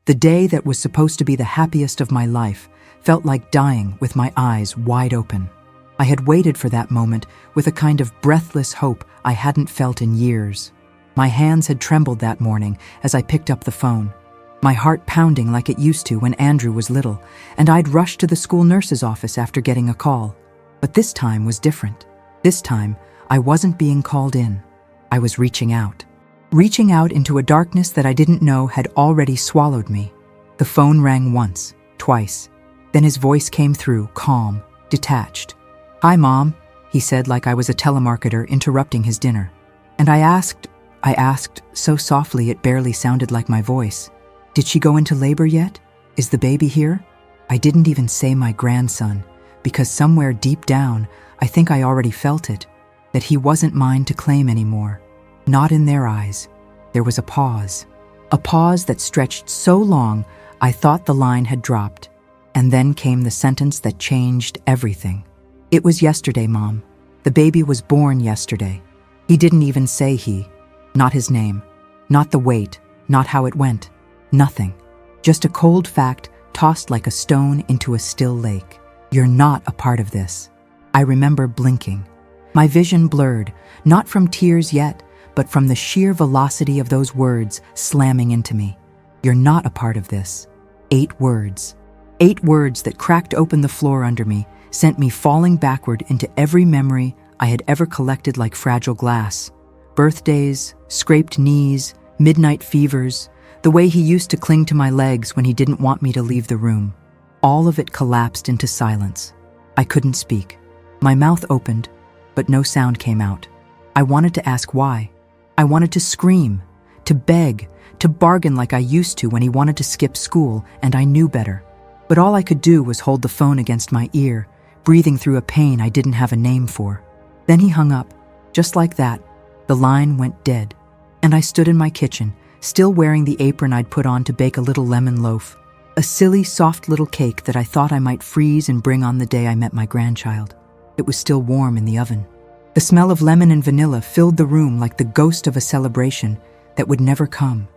The day that was supposed to be the happiest of my life felt like dying with my eyes wide open. I had waited for that moment with a kind of breathless hope I hadn't felt in years. My hands had trembled that morning as I picked up the phone, my heart pounding like it used to when Andrew was little, and I'd rushed to the school nurse's office after getting a call. But this time was different. This time, I wasn't being called in. I was reaching out into a darkness that I didn't know had already swallowed me. The phone rang once, twice. Then his voice came through, calm, detached. "Hi, Mom," he said like I was a telemarketer interrupting his dinner. And I asked so softly it barely sounded like my voice, "Did she go into labor yet? Is the baby here?" I didn't even say my grandson, because somewhere deep down, I think I already felt it, that he wasn't mine to claim anymore. Not in their eyes. There was a pause that stretched so long I thought the line had dropped. And then came the sentence that changed everything. "It was yesterday, Mom. The baby was born yesterday." He didn't even say he. Not his name. Not the weight. Not how it went. Nothing. Just a cold fact tossed like a stone into a still lake. "You're not a part of this." I remember blinking. My vision blurred, not from tears yet, but from the sheer velocity of those words slamming into me. "You're not a part of this." 8 words. 8 words that cracked open the floor under me, sent me falling backward into every memory I had ever collected like fragile glass. Birthdays, scraped knees, midnight fevers, the way he used to cling to my legs when he didn't want me to leave the room. All of it collapsed into silence. I couldn't speak. My mouth opened, but no sound came out. I wanted to ask why. I wanted to scream, to beg, to bargain like I used to when he wanted to skip school, and I knew better. But all I could do was hold the phone against my ear, breathing through a pain I didn't have a name for. Then he hung up. Just like that, the line went dead. And I stood in my kitchen, still wearing the apron I'd put on to bake a little lemon loaf. A silly, soft little cake that I thought I might freeze and bring on the day I met my grandchild. It was still warm in the oven. The smell of lemon and vanilla filled the room like the ghost of a celebration that would never come.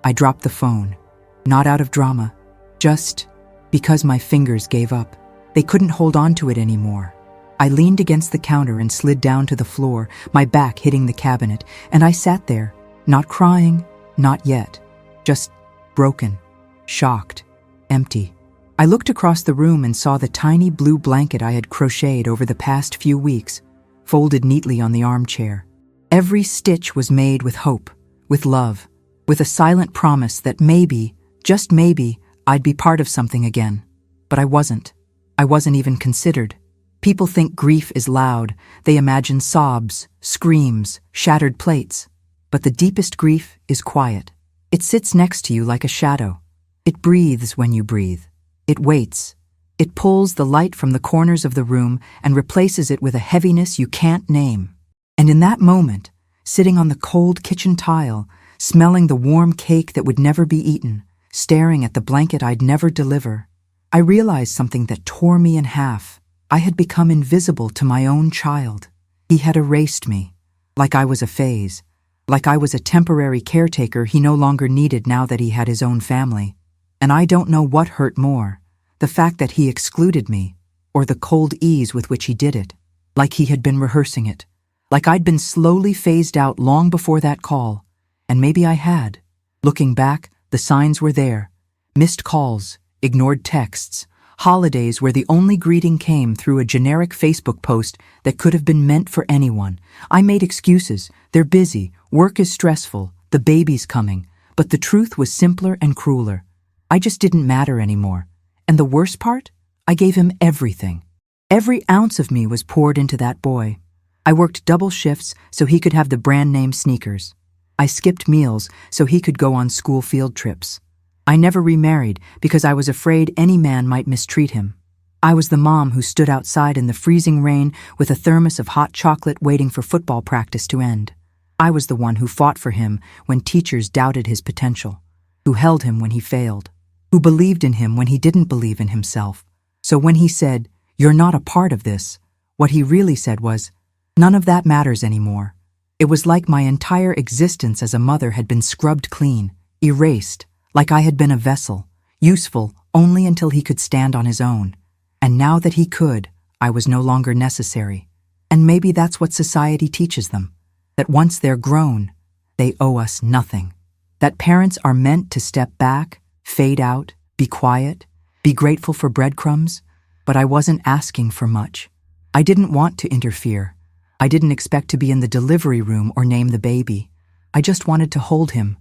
I dropped the phone. Not out of drama, just because my fingers gave up. They couldn't hold on to it anymore. I leaned against the counter and slid down to the floor, my back hitting the cabinet, and I sat there, not crying, not yet, just broken, shocked, empty. I looked across the room and saw the tiny blue blanket I had crocheted over the past few weeks, folded neatly on the armchair. Every stitch was made with hope, with love, with a silent promise that maybe, just maybe, I'd be part of something again. But I wasn't. I wasn't even considered. People think grief is loud. They imagine sobs, screams, shattered plates. But the deepest grief is quiet. It sits next to you like a shadow. It breathes when you breathe. It waits. It pulls the light from the corners of the room and replaces it with a heaviness you can't name. And in that moment, sitting on the cold kitchen tile, smelling the warm cake that would never be eaten, staring at the blanket I'd never deliver, I realized something that tore me in half. I had become invisible to my own child. He had erased me, like I was a phase, like I was a temporary caretaker he no longer needed now that he had his own family. And I don't know what hurt more, the fact that he excluded me, or the cold ease with which he did it, like he had been rehearsing it, like I'd been slowly phased out long before that call, and maybe I had. Looking back, the signs were there. Missed calls, ignored texts, holidays where the only greeting came through a generic Facebook post that could have been meant for anyone. I made excuses. They're busy, work is stressful, the baby's coming. But the truth was simpler and crueler. I just didn't matter anymore. And the worst part? I gave him everything. Every ounce of me was poured into that boy. I worked double shifts so he could have the brand name sneakers. I skipped meals so he could go on school field trips. I never remarried because I was afraid any man might mistreat him. I was the mom who stood outside in the freezing rain with a thermos of hot chocolate waiting for football practice to end. I was the one who fought for him when teachers doubted his potential, who held him when he failed, who believed in him when he didn't believe in himself. So when he said, "You're not a part of this," what he really said was, "None of that matters anymore." It was like my entire existence as a mother had been scrubbed clean, erased, like I had been a vessel, useful only until he could stand on his own. And now that he could, I was no longer necessary. And maybe that's what society teaches them, that once they're grown, they owe us nothing. That parents are meant to step back, fade out, be quiet, be grateful for breadcrumbs. But I wasn't asking for much. I didn't want to interfere. I didn't expect to be in the delivery room or name the baby. I just wanted to hold him,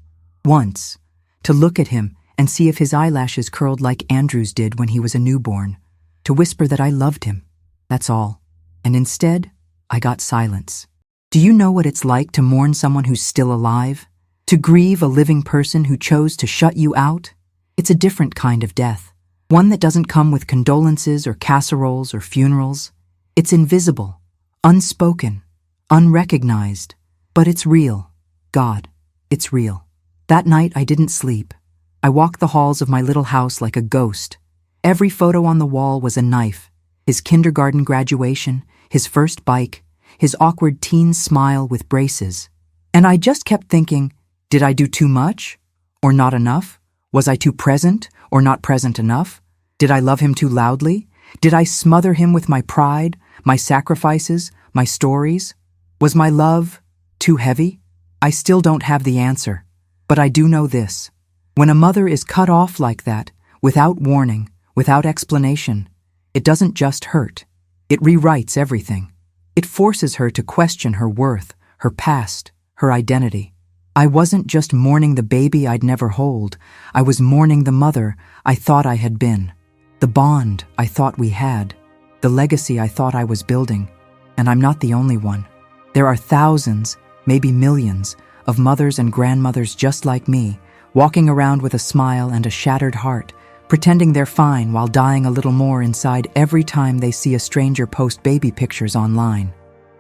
once, to look at him and see if his eyelashes curled like Andrew's did when he was a newborn, to whisper that I loved him. That's all. And instead, I got silence. Do you know what it's like to mourn someone who's still alive? To grieve a living person who chose to shut you out? It's a different kind of death. One that doesn't come with condolences or casseroles or funerals. It's invisible, unspoken, unrecognized, but it's real. God, it's real. That night I didn't sleep. I walked the halls of my little house like a ghost. Every photo on the wall was a knife. His kindergarten graduation, his first bike, his awkward teen smile with braces. And I just kept thinking, did I do too much? Or not enough? Was I too present or not present enough? Did I love him too loudly? Did I smother him with my pride, my sacrifices, my stories? Was my love too heavy? I still don't have the answer. But I do know this. When a mother is cut off like that, without warning, without explanation, it doesn't just hurt. It rewrites everything. It forces her to question her worth, her past, her identity. I wasn't just mourning the baby I'd never hold. I was mourning the mother I thought I had been, the bond I thought we had, the legacy I thought I was building. And I'm not the only one. There are thousands, maybe millions, of mothers and grandmothers just like me, walking around with a smile and a shattered heart, pretending they're fine while dying a little more inside every time they see a stranger post baby pictures online.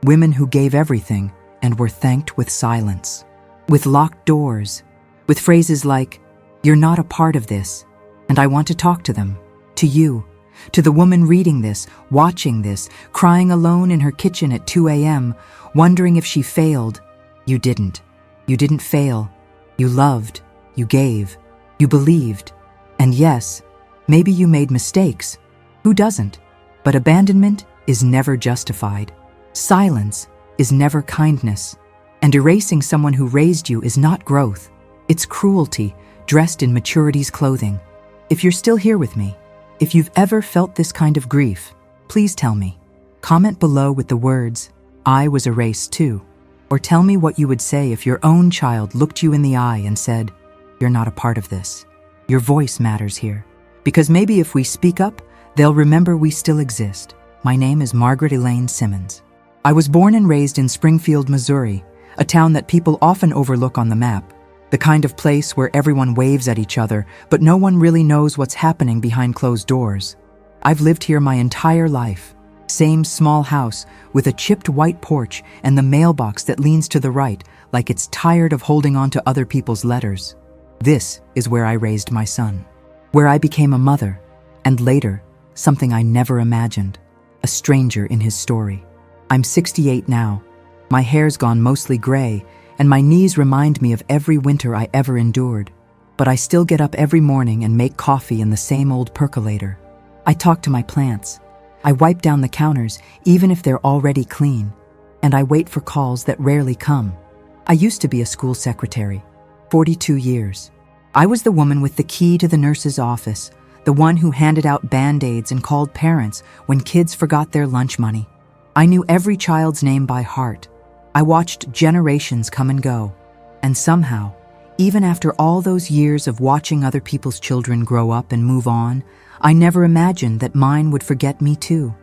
Women who gave everything and were thanked with silence. With locked doors, with phrases like, "You're not a part of this, and I want to talk to them, to you, to the woman reading this, watching this, crying alone in her kitchen at 2 a.m., wondering if she failed." You didn't. You didn't fail. You loved. You gave. You believed. And yes, maybe you made mistakes. Who doesn't? But abandonment is never justified. Silence is never kindness. And erasing someone who raised you is not growth. It's cruelty, dressed in maturity's clothing. If you're still here with me, if you've ever felt this kind of grief, please tell me. Comment below with the words, "I was erased too." Or tell me what you would say if your own child looked you in the eye and said, "You're not a part of this." Your voice matters here. Because maybe if we speak up, they'll remember we still exist. My name is Margaret Elaine Simmons. I was born and raised in Springfield, Missouri, a town that people often overlook on the map, the kind of place where everyone waves at each other, but no one really knows what's happening behind closed doors. I've lived here my entire life. Same small house with a chipped white porch and the mailbox that leans to the right like it's tired of holding on to other people's letters. This is where I raised my son, where I became a mother, and later, something I never imagined, a stranger in his story. I'm 68 now. My hair's gone mostly gray, and my knees remind me of every winter I ever endured. But I still get up every morning and make coffee in the same old percolator. I talk to my plants. I wipe down the counters, even if they're already clean. And I wait for calls that rarely come. I used to be a school secretary, 42 years. I was the woman with the key to the nurse's office, the one who handed out Band-Aids and called parents when kids forgot their lunch money. I knew every child's name by heart. I watched generations come and go. And somehow, even after all those years of watching other people's children grow up and move on, I never imagined that mine would forget me too.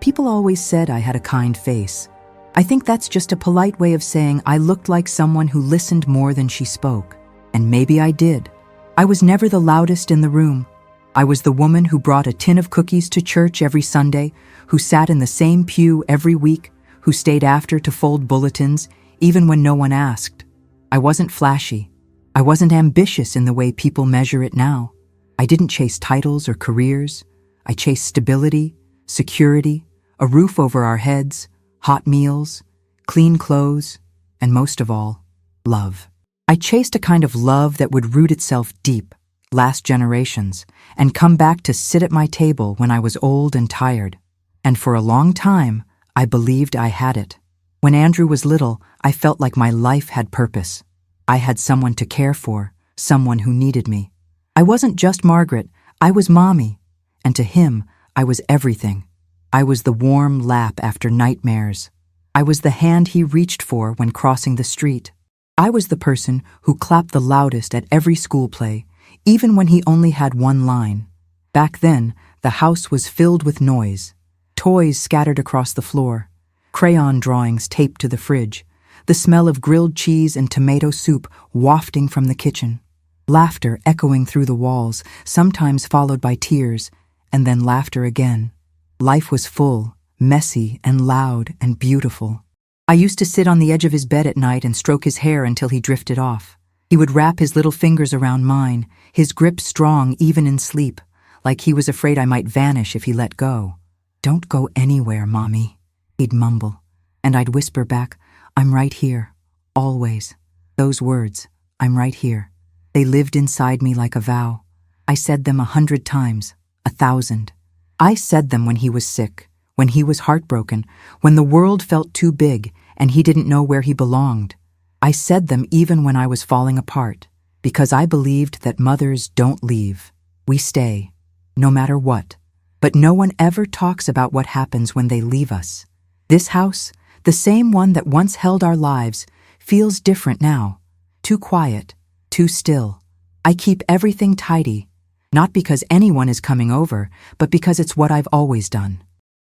People always said I had a kind face. I think that's just a polite way of saying I looked like someone who listened more than she spoke. And maybe I did. I was never the loudest in the room. I was the woman who brought a tin of cookies to church every Sunday, who sat in the same pew every week, who stayed after to fold bulletins, even when no one asked. I wasn't flashy. I wasn't ambitious in the way people measure it now. I didn't chase titles or careers. I chased stability, security, a roof over our heads, hot meals, clean clothes, and most of all, love. I chased a kind of love that would root itself deep, last generations, and come back to sit at my table when I was old and tired. And for a long time, I believed I had it. When Andrew was little, I felt like my life had purpose. I had someone to care for, someone who needed me. I wasn't just Margaret, I was Mommy. And to him, I was everything. I was the warm lap after nightmares. I was the hand he reached for when crossing the street. I was the person who clapped the loudest at every school play, even when he only had one line. Back then, the house was filled with noise. Toys scattered across the floor, crayon drawings taped to the fridge, the smell of grilled cheese and tomato soup wafting from the kitchen, laughter echoing through the walls, sometimes followed by tears, and then laughter again. Life was full, messy, and loud and beautiful. I used to sit on the edge of his bed at night and stroke his hair until he drifted off. He would wrap his little fingers around mine, his grip strong even in sleep, like he was afraid I might vanish if he let go. "Don't go anywhere, Mommy," he'd mumble, and I'd whisper back, "I'm right here, always." Those words, "I'm right here," they lived inside me like a vow. I said them 100 times, 1,000. I said them when he was sick, when he was heartbroken, when the world felt too big and he didn't know where he belonged. I said them even when I was falling apart, because I believed that mothers don't leave. We stay, no matter what. But no one ever talks about what happens when they leave us. This house, the same one that once held our lives, feels different now. Too quiet, too still. I keep everything tidy, not because anyone is coming over, but because it's what I've always done.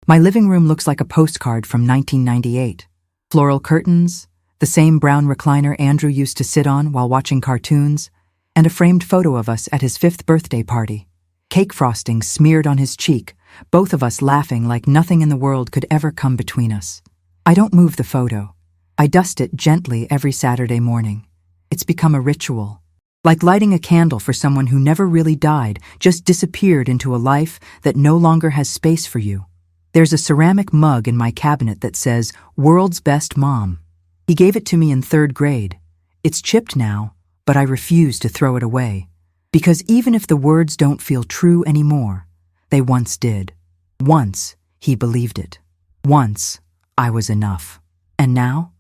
My living room looks like a postcard from 1998. Floral curtains, the same brown recliner Andrew used to sit on while watching cartoons, and a framed photo of us at his 5th birthday party. Cake frosting smeared on his cheek, both of us laughing like nothing in the world could ever come between us. I don't move the photo. I dust it gently every Saturday morning. It's become a ritual. Like lighting a candle for someone who never really died, just disappeared into a life that no longer has space for you. There's a ceramic mug in my cabinet that says, "World's Best Mom." He gave it to me in 3rd grade. It's chipped now, but I refuse to throw it away. Because even if the words don't feel true anymore, they once did. Once, he believed it. Once, I was enough. And now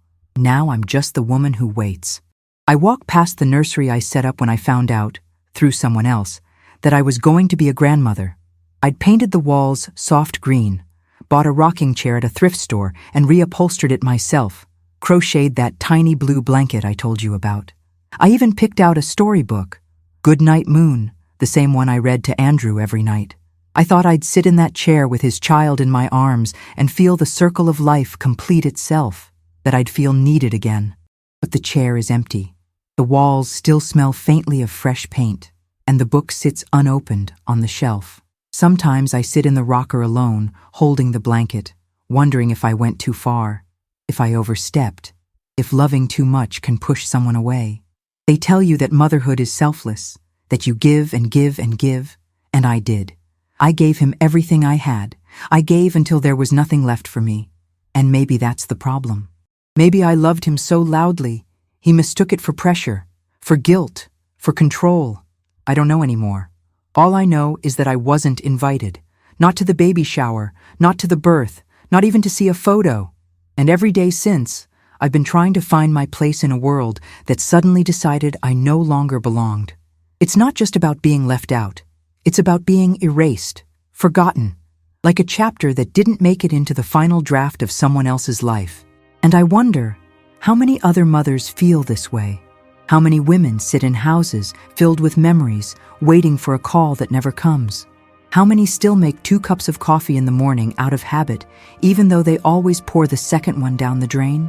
I'm just the woman who waits. I walk past the nursery I set up when I found out, through someone else, that I was going to be a grandmother. I'd painted the walls soft green, bought a rocking chair at a thrift store and reupholstered it myself, crocheted that tiny blue blanket I told you about. I even picked out a storybook, Goodnight Moon, the same one I read to Andrew every night. I thought I'd sit in that chair with his child in my arms and feel the circle of life complete itself, that I'd feel needed again. But the chair is empty. The walls still smell faintly of fresh paint, and the book sits unopened on the shelf. Sometimes I sit in the rocker alone, holding the blanket, wondering if I went too far, if I overstepped, if loving too much can push someone away. They tell you that motherhood is selfless, that you give and give and give, and I did. I gave him everything I had. I gave until there was nothing left for me. And maybe that's the problem. Maybe I loved him so loudly, he mistook it for pressure, for guilt, for control. I don't know anymore. All I know is that I wasn't invited. Not to the baby shower, not to the birth, not even to see a photo. And every day since, I've been trying to find my place in a world that suddenly decided I no longer belonged. It's not just about being left out. It's about being erased, forgotten, like a chapter that didn't make it into the final draft of someone else's life. And I wonder, how many other mothers feel this way? How many women sit in houses filled with memories, waiting for a call that never comes? How many still make 2 cups of coffee in the morning out of habit, even though they always pour the second one down the drain?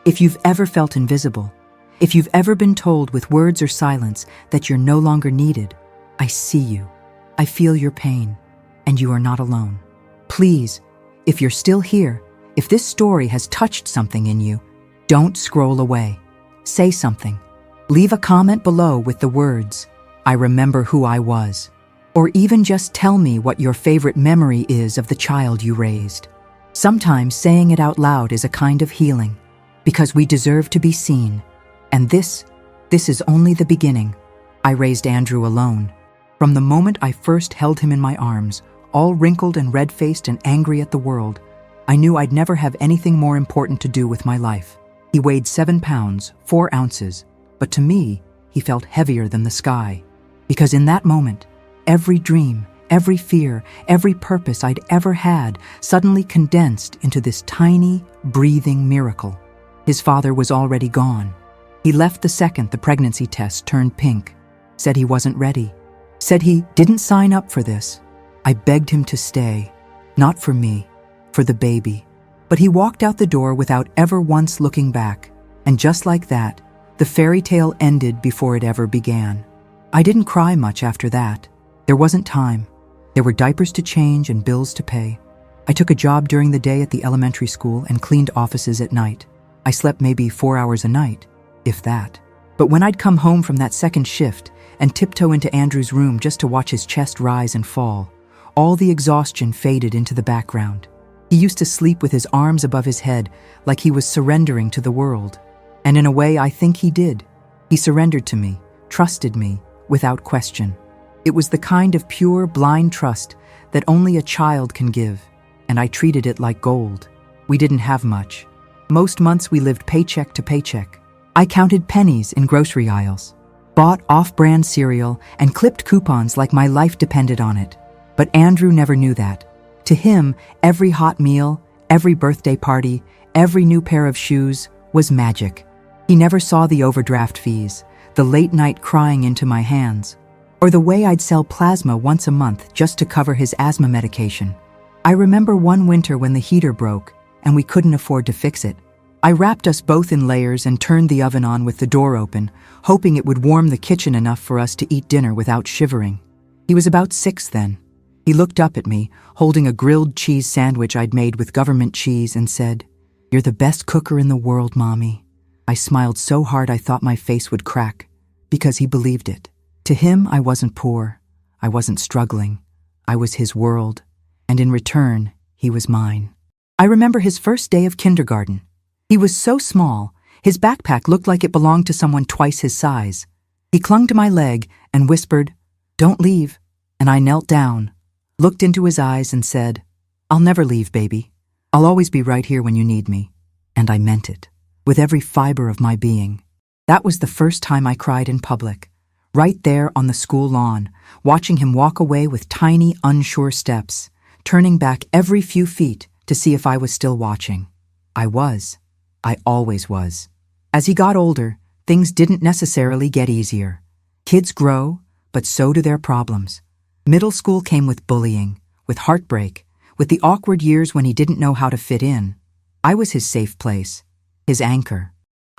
If you've ever felt invisible, if you've ever been told with words or silence that you're no longer needed, I see you. I feel your pain, and you are not alone. Please, if you're still here, if this story has touched something in you, don't scroll away. Say something. Leave a comment below with the words, "I remember who I was." Or even just tell me what your favorite memory is of the child you raised. Sometimes saying it out loud is a kind of healing, because we deserve to be seen. And this is only the beginning. I raised Andrew alone. From the moment I first held him in my arms, all wrinkled and red-faced and angry at the world, I knew I'd never have anything more important to do with my life. He weighed 7 pounds, 4 ounces, but to me, he felt heavier than the sky. Because in that moment, every dream, every fear, every purpose I'd ever had suddenly condensed into this tiny, breathing miracle. His father was already gone. He left the second the pregnancy test turned pink, said he wasn't ready, said he didn't sign up for this. I begged him to stay, not for me, for the baby. But he walked out the door without ever once looking back, and just like that, the fairy tale ended before it ever began. I didn't cry much after that. There wasn't time. There were diapers to change and bills to pay. I took a job during the day at the elementary school and cleaned offices at night. I slept maybe 4 hours a night, if that. But when I'd come home from that second shift and tiptoe into Andrew's room just to watch his chest rise and fall, all the exhaustion faded into the background. He used to sleep with his arms above his head like he was surrendering to the world. And in a way, I think he did. He surrendered to me, trusted me, without question. It was the kind of pure, blind trust that only a child can give, and I treated it like gold. We didn't have much. Most months we lived paycheck to paycheck. I counted pennies in grocery aisles, bought off-brand cereal, and clipped coupons like my life depended on it. But Andrew never knew that. To him, every hot meal, every birthday party, every new pair of shoes was magic. He never saw the overdraft fees, the late night crying into my hands, or the way I'd sell plasma once a month just to cover his asthma medication. I remember one winter when the heater broke and we couldn't afford to fix it. I wrapped us both in layers and turned the oven on with the door open, hoping it would warm the kitchen enough for us to eat dinner without shivering. He was about 6 then. He looked up at me, holding a grilled cheese sandwich I'd made with government cheese, and said, "You're the best cooker in the world, Mommy." I smiled so hard I thought my face would crack, because he believed it. To him, I wasn't poor. I wasn't struggling. I was his world, and in return, he was mine. I remember his first day of kindergarten. He was so small, his backpack looked like it belonged to someone twice his size. He clung to my leg and whispered, "Don't leave," and I knelt down, looked into his eyes and said, "I'll never leave, baby. I'll always be right here when you need me." And I meant it, with every fiber of my being. That was the first time I cried in public, right there on the school lawn, watching him walk away with tiny, unsure steps, turning back every few feet to see if I was still watching. I was. I always was. As he got older, things didn't necessarily get easier. Kids grow, but so do their problems. Middle school came with bullying, with heartbreak, with the awkward years when he didn't know how to fit in. I was his safe place, his anchor.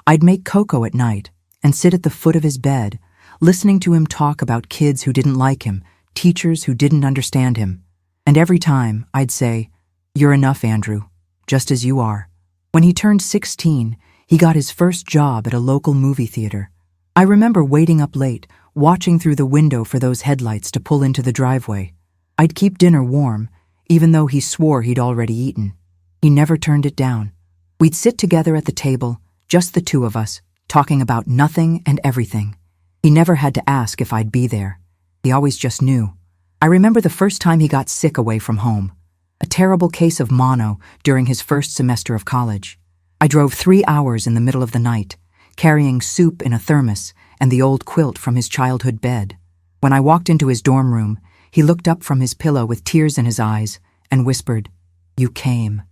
I'd make cocoa at night and sit at the foot of his bed, listening to him talk about kids who didn't like him, teachers who didn't understand him. And every time, I'd say, "You're enough, Andrew, just as you are." When he turned 16, he got his first job at a local movie theater. I remember waiting up late, watching through the window for those headlights to pull into the driveway. I'd keep dinner warm, even though he swore he'd already eaten. He never turned it down. We'd sit together at the table, just the two of us, talking about nothing and everything. He never had to ask if I'd be there. He always just knew. I remember the first time he got sick away from home. A terrible case of mono during his first semester of college. I drove 3 hours in the middle of the night, carrying soup in a thermos and the old quilt from his childhood bed. When I walked into his dorm room, he looked up from his pillow with tears in his eyes and whispered, "You came."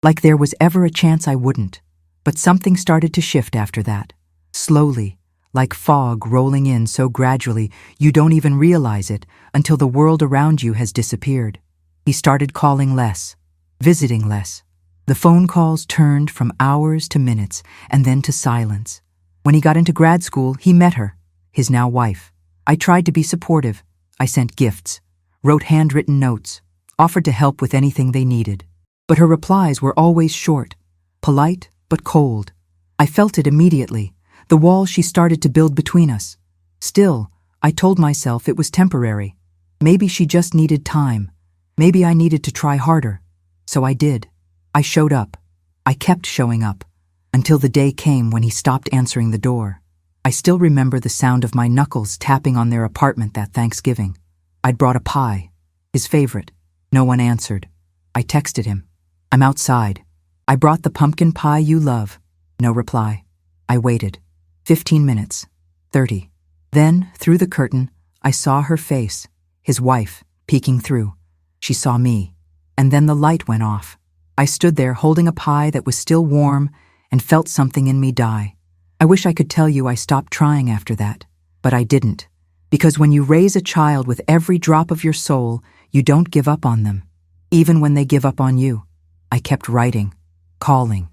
Like there was ever a chance I wouldn't. But something started to shift after that. Slowly, like fog rolling in so gradually you don't even realize it until the world around you has disappeared. He started calling less, visiting less. The phone calls turned from hours to minutes and then to silence. When he got into grad school, he met her, his now wife. I tried to be supportive. I sent gifts, wrote handwritten notes, offered to help with anything they needed. But her replies were always short, polite but cold. I felt it immediately, the wall she started to build between us. Still, I told myself it was temporary. Maybe she just needed time. Maybe I needed to try harder. So I did. I showed up. I kept showing up, until the day came when he stopped answering the door. I still remember the sound of my knuckles tapping on their apartment that Thanksgiving. I'd brought a pie, his favorite. No one answered. I texted him. I'm outside. I brought the pumpkin pie you love. No reply. I waited. 15 minutes. 30. Then, through the curtain, I saw her face, his wife, peeking through. She saw me. And then the light went off. I stood there holding a pie that was still warm and felt something in me die. I wish I could tell you I stopped trying after that, but I didn't. Because when you raise a child with every drop of your soul, you don't give up on them. Even when they give up on you. I kept writing, calling,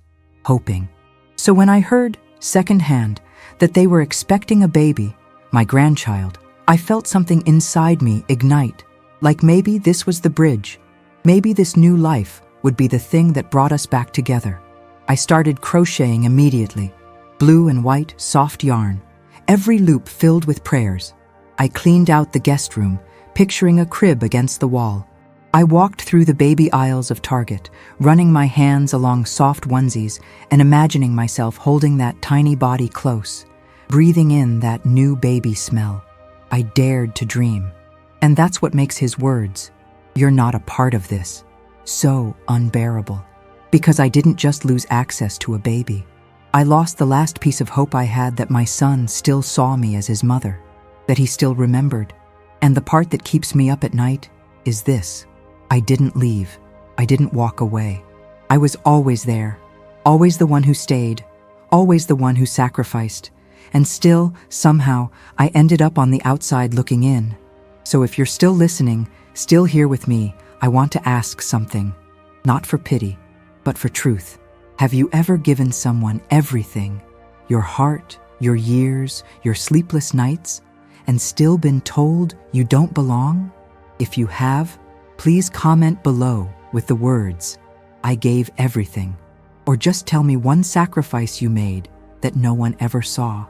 hoping. So when I heard, secondhand, that they were expecting a baby, my grandchild, I felt something inside me ignite, like maybe this was the bridge. Maybe this new life would be the thing that brought us back together. I started crocheting immediately, blue and white, soft yarn, every loop filled with prayers. I cleaned out the guest room, picturing a crib against the wall. I walked through the baby aisles of Target, running my hands along soft onesies and imagining myself holding that tiny body close, breathing in that new baby smell. I dared to dream. And that's what makes his words, "You're not a part of this," so unbearable. Because I didn't just lose access to a baby. I lost the last piece of hope I had that my son still saw me as his mother, that he still remembered. And the part that keeps me up at night is this. I didn't leave. I didn't walk away. I was always there, always the one who stayed, always the one who sacrificed. And still, somehow, I ended up on the outside looking in. So if you're still listening, still here with me, I want to ask something. Not for pity, but for truth. Have you ever given someone everything? Your heart, your years, your sleepless nights, and still been told you don't belong? If you have, please comment below with the words, "I gave everything," or just tell me one sacrifice you made that no one ever saw.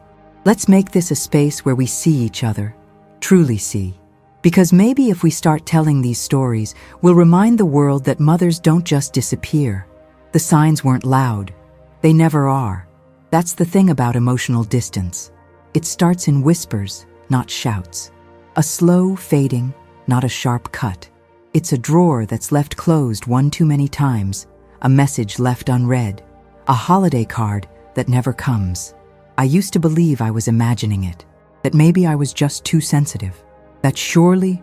Let's make this a space where we see each other, truly see. Because maybe if we start telling these stories, we'll remind the world that mothers don't just disappear. The signs weren't loud. They never are. That's the thing about emotional distance. It starts in whispers, not shouts. A slow fading, not a sharp cut. It's a drawer that's left closed one too many times, a message left unread, a holiday card that never comes. I used to believe I was imagining it, that maybe I was just too sensitive, that surely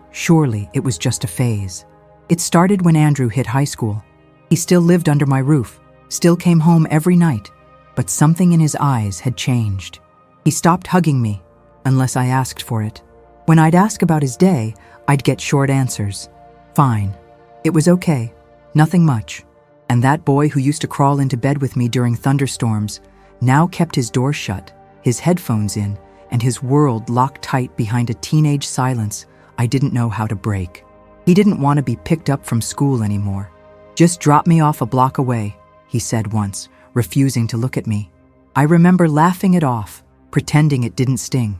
it was just a phase. It started when Andrew hit high school. He still lived under my roof, still came home every night, but something in his eyes had changed. He stopped hugging me, unless I asked for it. When I'd ask about his day, I'd get short answers. Fine. It was okay. Nothing much. And that boy who used to crawl into bed with me during thunderstorms now kept his door shut, his headphones in, and his world locked tight behind a teenage silence I didn't know how to break. He didn't want to be picked up from school anymore. "Just drop me off a block away," he said once, refusing to look at me. I remember laughing it off, pretending it didn't sting.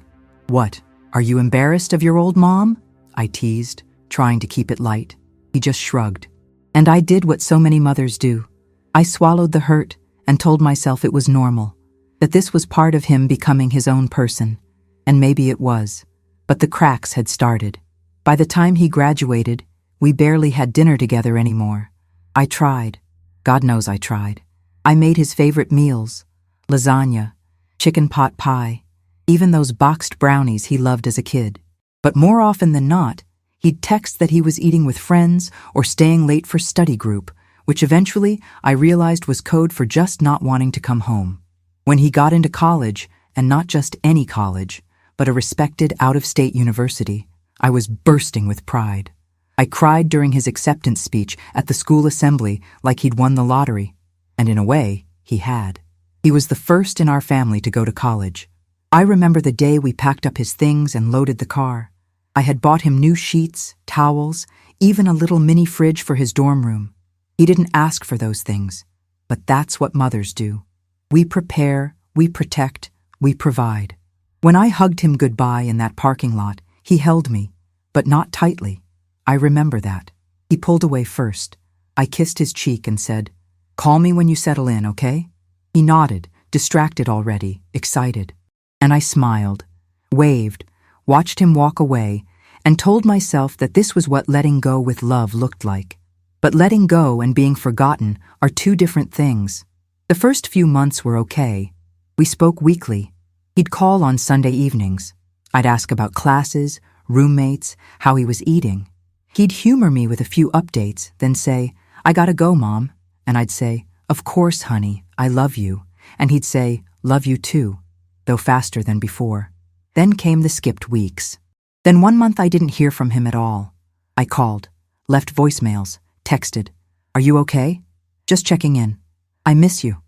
"What, are you embarrassed of your old mom?" I teased, trying to keep it light. He just shrugged. And I did what so many mothers do. I swallowed the hurt and told myself it was normal, that this was part of him becoming his own person. And maybe it was, but the cracks had started. By the time he graduated, we barely had dinner together anymore. I tried. God knows I tried. I made his favorite meals, lasagna, chicken pot pie, even those boxed brownies he loved as a kid. But more often than not, he'd text that he was eating with friends or staying late for study group, which eventually I realized was code for just not wanting to come home. When he got into college, and not just any college, but a respected out-of-state university, I was bursting with pride. I cried during his acceptance speech at the school assembly like he'd won the lottery. And in a way, he had. He was the first in our family to go to college. I remember the day we packed up his things and loaded the car. I had bought him new sheets, towels, even a little mini fridge for his dorm room. He didn't ask for those things, but that's what mothers do. We prepare, we protect, we provide. When I hugged him goodbye in that parking lot, he held me, but not tightly. I remember that. He pulled away first. I kissed his cheek and said, "Call me when you settle in, okay?" He nodded, distracted already, excited. And I smiled, waved, watched him walk away, and told myself that this was what letting go with love looked like. But letting go and being forgotten are two different things. The first few months were okay. We spoke weekly. He'd call on Sunday evenings. I'd ask about classes, roommates, how he was eating. He'd humor me with a few updates, then say, "I gotta go, Mom." And I'd say, "Of course, honey, I love you." And he'd say, "Love you too," though faster than before. Then came the skipped weeks. Then one month I didn't hear from him at all. I called, left voicemails, texted, "Are you okay? Just checking in. I miss you."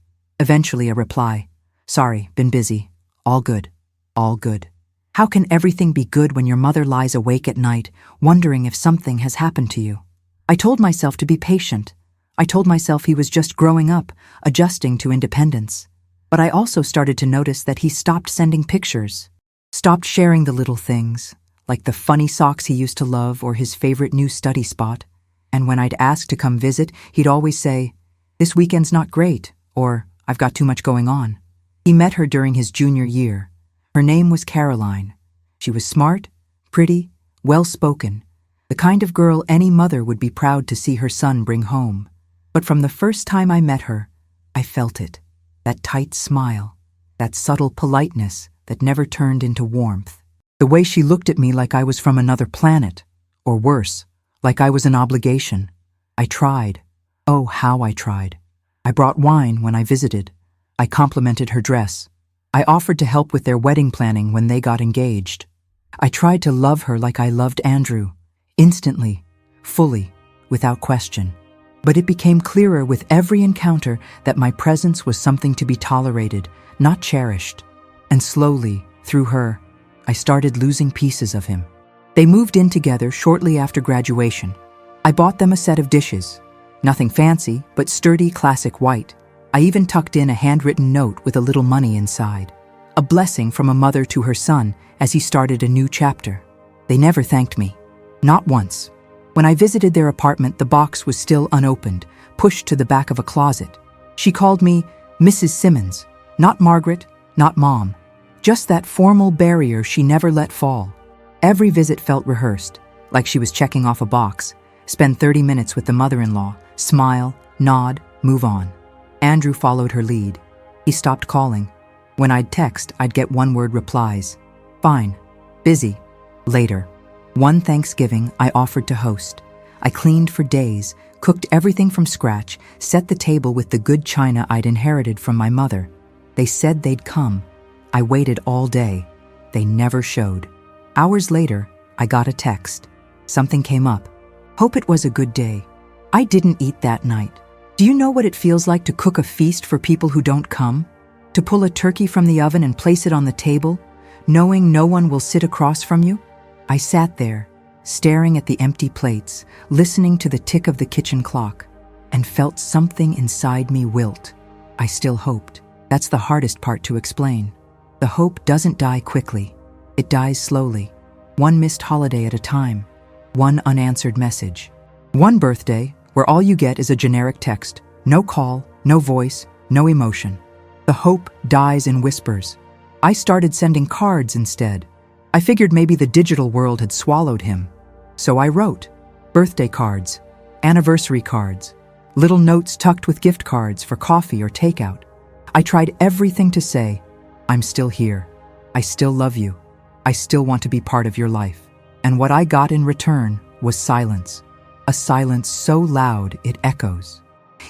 Eventually a reply, "Sorry, been busy. All good. All good." How can everything be good when your mother lies awake at night, wondering if something has happened to you? I told myself to be patient. I told myself he was just growing up, adjusting to independence. But I also started to notice that he stopped sending pictures, stopped sharing the little things, like the funny socks he used to love or his favorite new study spot. And when I'd ask to come visit, he'd always say, "This weekend's not great," or "I've got too much going on." He met her during his junior year. Her name was Caroline. She was smart, pretty, well-spoken, the kind of girl any mother would be proud to see her son bring home. But from the first time I met her, I felt it. That tight smile, that subtle politeness that never turned into warmth. The way she looked at me like I was from another planet, or worse, like I was an obligation. I tried. Oh, how I tried. I brought wine when I visited. I complimented her dress. I offered to help with their wedding planning when they got engaged. I tried to love her like I loved Andrew, instantly, fully, without question. But it became clearer with every encounter that my presence was something to be tolerated, not cherished. And slowly, through her, I started losing pieces of him. They moved in together shortly after graduation. I bought them a set of dishes. Nothing fancy, but sturdy classic white. I even tucked in a handwritten note with a little money inside. A blessing from a mother to her son as he started a new chapter. They never thanked me. Not once. When I visited their apartment, the box was still unopened, pushed to the back of a closet. She called me Mrs. Simmons, not Margaret, not Mom. Just that formal barrier she never let fall. Every visit felt rehearsed, like she was checking off a box. Spend 30 minutes with the mother-in-law, smile, nod, move on. Andrew followed her lead. He stopped calling. When I'd text, I'd get one-word replies. "Fine. Busy. Later." One Thanksgiving, I offered to host. I cleaned for days, cooked everything from scratch, set the table with the good china I'd inherited from my mother. They said they'd come. I waited all day. They never showed. Hours later, I got a text. Something came up. "Hope it was a good day." I didn't eat that night. Do you know what it feels like to cook a feast for people who don't come? To pull a turkey from the oven and place it on the table, knowing no one will sit across from you? I sat there, staring at the empty plates, listening to the tick of the kitchen clock, and felt something inside me wilt. I still hoped. That's the hardest part to explain. The hope doesn't die quickly. It dies slowly. One missed holiday at a time. One unanswered message. One birthday, where all you get is a generic text. No call, no voice, no emotion. The hope dies in whispers. I started sending cards instead. I figured maybe the digital world had swallowed him. So I wrote. Birthday cards, anniversary cards, little notes tucked with gift cards for coffee or takeout. I tried everything to say, "I'm still here. I still love you. I still want to be part of your life." And what I got in return was silence. A silence so loud it echoes.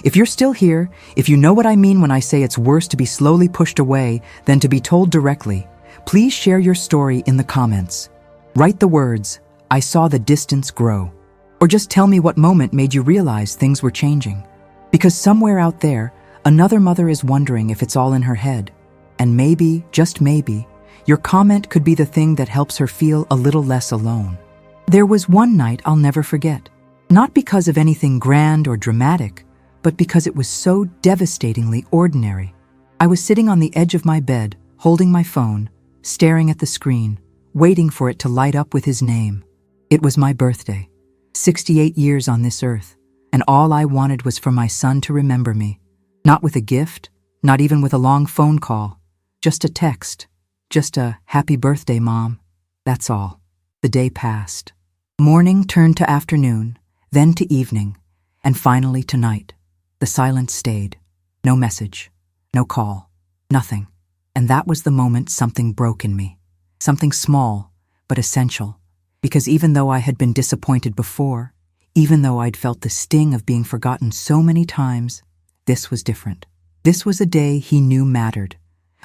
If you're still here, if you know what I mean when I say it's worse to be slowly pushed away than to be told directly, please share your story in the comments. Write the words, "I saw the distance grow." Or just tell me what moment made you realize things were changing. Because somewhere out there, another mother is wondering if it's all in her head. And maybe, just maybe, your comment could be the thing that helps her feel a little less alone. There was one night I'll never forget. Not because of anything grand or dramatic, but because it was so devastatingly ordinary. I was sitting on the edge of my bed, holding my phone, staring at the screen, waiting for it to light up with his name. It was my birthday, 68 years on this earth, and all I wanted was for my son to remember me. Not with a gift, not even with a long phone call, just a text, just a "Happy birthday, Mom." That's all. The day passed. Morning turned to afternoon, then to evening, and finally to night. The silence stayed. No message, no call, nothing. And that was the moment something broke in me. Something small, but essential. Because even though I had been disappointed before, even though I'd felt the sting of being forgotten so many times, this was different. This was a day he knew mattered.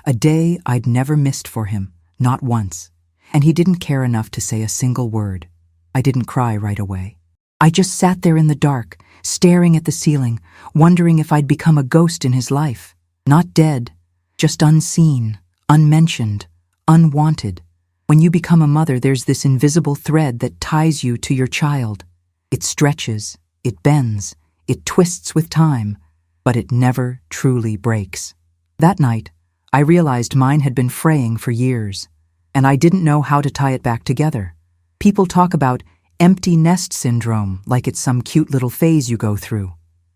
A day I'd never missed for him, not once. And he didn't care enough to say a single word. I didn't cry right away. I just sat there in the dark, staring at the ceiling, wondering if I'd become a ghost in his life. Not dead, just unseen, unmentioned, unwanted. When you become a mother, there's this invisible thread that ties you to your child. It stretches, it bends, it twists with time, but it never truly breaks. That night, I realized mine had been fraying for years, and I didn't know how to tie it back together. People talk about empty nest syndrome like it's some cute little phase you go through,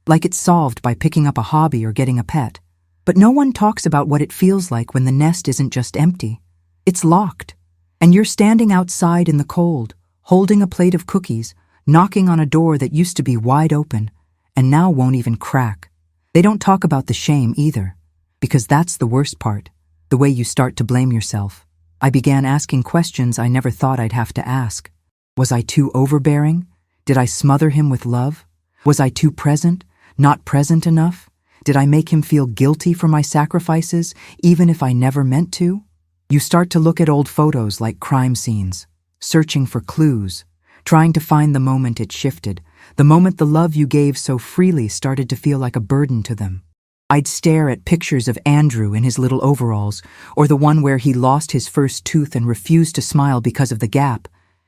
like it's solved by picking up a hobby or getting a pet. But no one talks about what it feels like when the nest isn't just empty. It's locked, and you're standing outside in the cold, holding a plate of cookies, knocking on a door that used to be wide open, and now won't even crack. They don't talk about the shame either, because that's the worst part, the way you start to blame yourself. I began asking questions I never thought I'd have to ask. Was I too overbearing? Did I smother him with love? Was I too present, not present enough? Did I make him feel guilty for my sacrifices, even if I never meant to? You start to look at old photos like crime scenes, searching for clues, trying to find the moment it shifted, the moment the love you gave so freely started to feel like a burden to them. I'd stare at pictures of Andrew in his little overalls, or the one where he lost his first tooth and refused to smile because of the gap,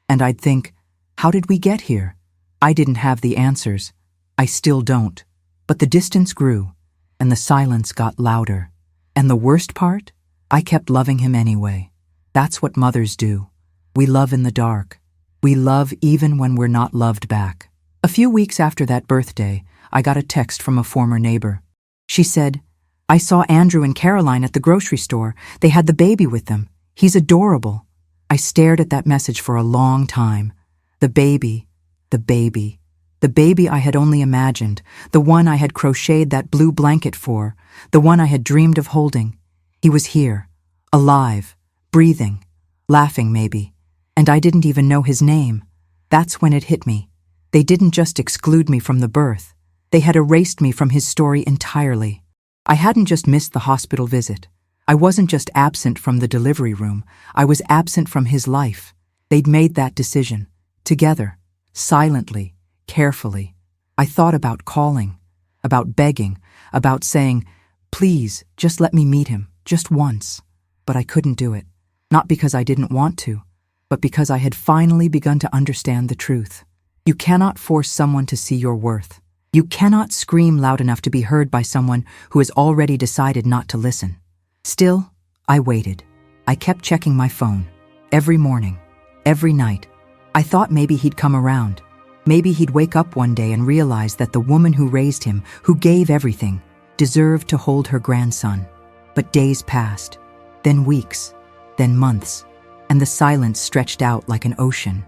and I'd think, how did we get here? I didn't have the answers. I still don't. But the distance grew, and the silence got louder. And the worst part? I kept loving him anyway. That's what mothers do. We love in the dark. We love even when we're not loved back. A few weeks after that birthday, I got a text from a former neighbor. She said, "I saw Andrew and Caroline at the grocery store. They had the baby with them. He's adorable." I stared at that message for a long time. The baby, the baby. The baby I had only imagined, the one I had crocheted that blue blanket for, the one I had dreamed of holding. He was here, alive, breathing, laughing maybe, and I didn't even know his name. That's when it hit me. They didn't just exclude me from the birth. They had erased me from his story entirely. I hadn't just missed the hospital visit. I wasn't just absent from the delivery room. I was absent from his life. They'd made that decision, together, silently, carefully. I thought about calling, about begging, about saying, "Please, just let me meet him, just once." But I couldn't do it. Not because I didn't want to, but because I had finally begun to understand the truth. You cannot force someone to see your worth. You cannot scream loud enough to be heard by someone who has already decided not to listen. Still, I waited. I kept checking my phone. Every morning, every night. I thought maybe he'd come around. Maybe he'd wake up one day and realize that the woman who raised him, who gave everything, deserved to hold her grandson. But days passed, then weeks, then months, and the silence stretched out like an ocean.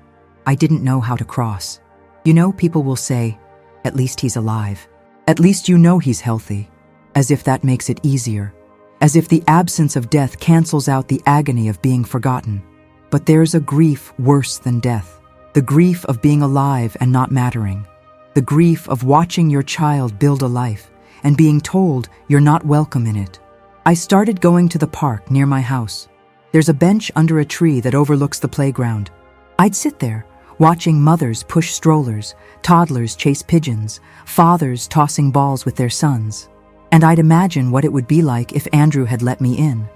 I didn't know how to cross. You know, people will say, "At least he's alive. At least you know he's healthy," as if that makes it easier, as if the absence of death cancels out the agony of being forgotten. But there's a grief worse than death. The grief of being alive and not mattering. The grief of watching your child build a life and being told you're not welcome in it. I started going to the park near my house. There's a bench under a tree that overlooks the playground. I'd sit there, watching mothers push strollers, toddlers chase pigeons, fathers tossing balls with their sons. And I'd imagine what it would be like if Andrew had let me in,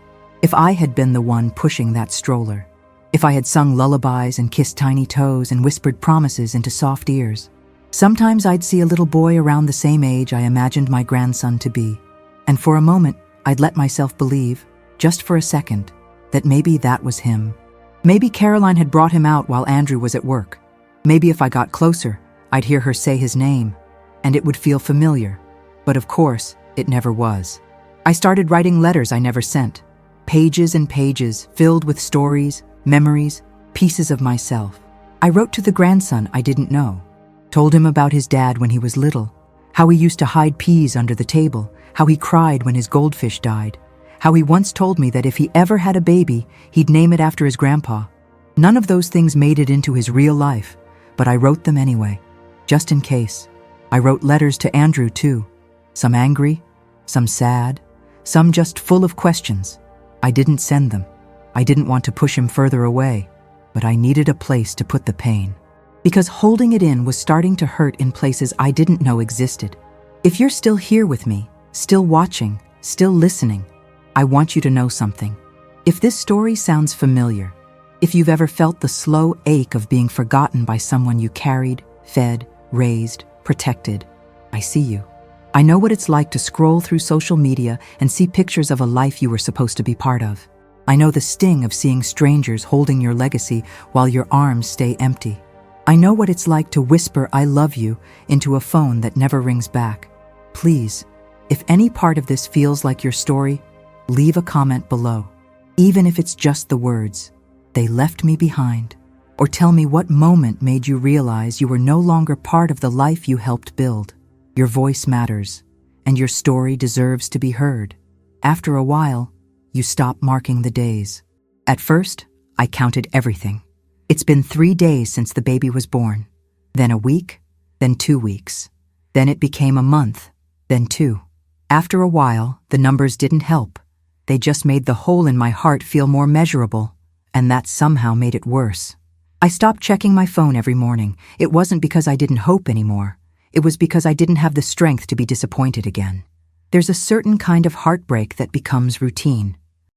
if I had been the one pushing that stroller, if I had sung lullabies and kissed tiny toes and whispered promises into soft ears. Sometimes I'd see a little boy around the same age I imagined my grandson to be, and for a moment I'd let myself believe, just for a second, that maybe that was him. Maybe Caroline had brought him out while Andrew was at work. Maybe if I got closer, I'd hear her say his name, and it would feel familiar. But of course, it never was. I started writing letters I never sent, pages and pages filled with stories, memories, pieces of myself. I wrote to the grandson I didn't know, told him about his dad when he was little, how he used to hide peas under the table, how he cried when his goldfish died, how he once told me that if he ever had a baby, he'd name it after his grandpa. None of those things made it into his real life, but I wrote them anyway, just in case. I wrote letters to Andrew too, some angry, some sad, some just full of questions. I didn't send them. I didn't want to push him further away, but I needed a place to put the pain. Because holding it in was starting to hurt in places I didn't know existed. If you're still here with me, still watching, still listening, I want you to know something. If this story sounds familiar, if you've ever felt the slow ache of being forgotten by someone you carried, fed, raised, protected, I see you. I know what it's like to scroll through social media and see pictures of a life you were supposed to be part of. I know the sting of seeing strangers holding your legacy while your arms stay empty. I know what it's like to whisper "I love you" into a phone that never rings back. Please, if any part of this feels like your story, leave a comment below. Even if it's just the words, "They left me behind," or tell me what moment made you realize you were no longer part of the life you helped build. Your voice matters, and your story deserves to be heard. After a while, you stop marking the days. At first, I counted everything. It's been 3 days since the baby was born, then a week, then 2 weeks. Then it became a month, then 2. After a while, the numbers didn't help. They just made the hole in my heart feel more measurable, and that somehow made it worse. I stopped checking my phone every morning. It wasn't because I didn't hope anymore. It was because I didn't have the strength to be disappointed again. There's a certain kind of heartbreak that becomes routine.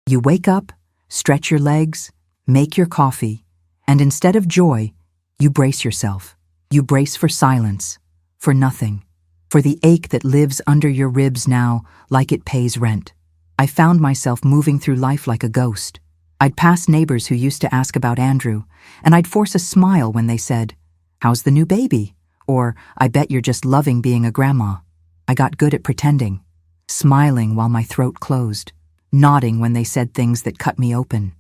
You wake up, stretch your legs, make your coffee, and instead of joy, you brace yourself. You brace for silence, for nothing, for the ache that lives under your ribs now like it pays rent. I found myself moving through life like a ghost. I'd pass neighbors who used to ask about Andrew, and I'd force a smile when they said, "How's the new baby?" Or, "I bet you're just loving being a grandma." I got good at pretending, smiling while my throat closed, nodding when they said things that cut me open.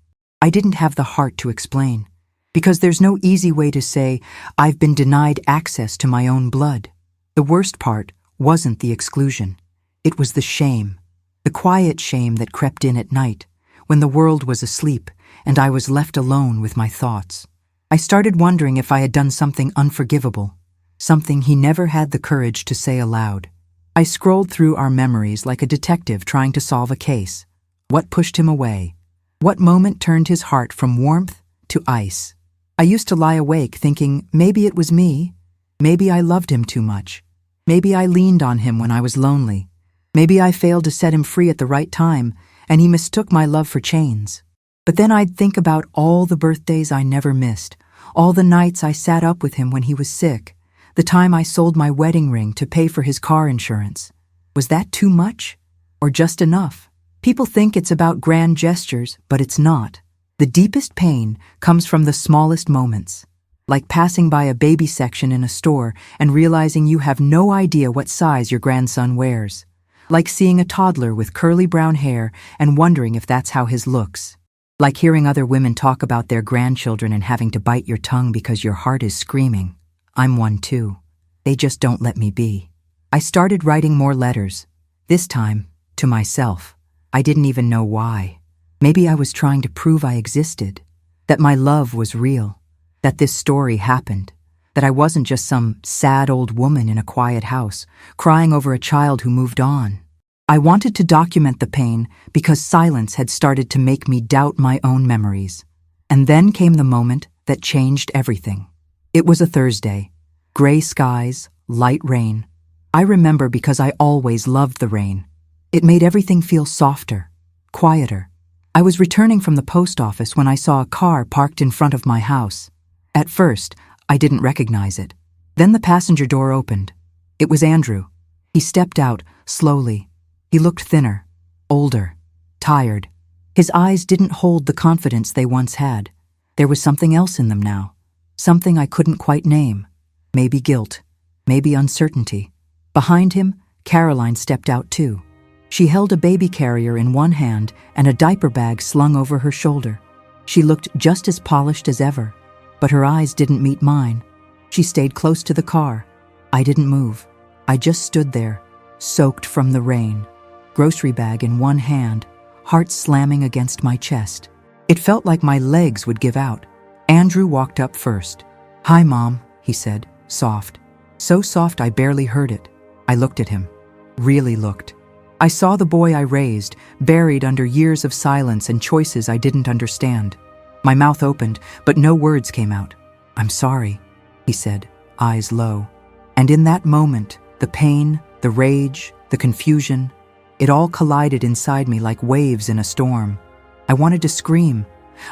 I didn't have the heart to explain, because there's no easy way to say, "I've been denied access to my own blood." The worst part wasn't the exclusion. It was the shame, the quiet shame that crept in at night, when the world was asleep and I was left alone with my thoughts. I started wondering if I had done something unforgivable, something he never had the courage to say aloud. I scrolled through our memories like a detective trying to solve a case. What pushed him away? What moment turned his heart from warmth to ice? I used to lie awake thinking maybe it was me. Maybe I loved him too much. Maybe I leaned on him when I was lonely. Maybe I failed to set him free at the right time, and he mistook my love for chains. But then I'd think about all the birthdays I never missed, all the nights I sat up with him when he was sick, the time I sold my wedding ring to pay for his car insurance. Was that too much? Or just enough? People think it's about grand gestures, but it's not. The deepest pain comes from the smallest moments, like passing by a baby section in a store and realizing you have no idea what size your grandson wears, like seeing a toddler with curly brown hair and wondering if that's how his looks, like hearing other women talk about their grandchildren and having to bite your tongue because your heart is screaming, "I'm one too. They just don't let me be." I started writing more letters, this time to myself. I didn't even know why. Maybe I was trying to prove I existed, that my love was real, that this story happened, that I wasn't just some sad old woman in a quiet house, crying over a child who moved on. I wanted to document the pain because silence had started to make me doubt my own memories. And then came the moment that changed everything. It was a Thursday. Gray skies, light rain. I remember because I always loved the rain. It made everything feel softer, quieter. I was returning from the post office when I saw a car parked in front of my house. At first, I didn't recognize it. Then the passenger door opened. It was Andrew. He stepped out, slowly. He looked thinner, older, tired. His eyes didn't hold the confidence they once had. There was something else in them now. Something I couldn't quite name. Maybe guilt. Maybe uncertainty. Behind him, Caroline stepped out too. She held a baby carrier in one hand and a diaper bag slung over her shoulder. She looked just as polished as ever. but her eyes didn't meet mine. She stayed close to the car. I didn't move. I just stood there, soaked from the rain, grocery bag in one hand, heart slamming against my chest. It felt like my legs would give out. Andrew walked up first. "Hi, Mom," he said, soft. So soft I barely heard it. I looked at him. Really looked. I saw the boy I raised, buried under years of silence and choices I didn't understand. My mouth opened, but no words came out. "I'm sorry," he said, eyes low. And in that moment, the pain, the rage, the confusion, it all collided inside me like waves in a storm. I wanted to scream.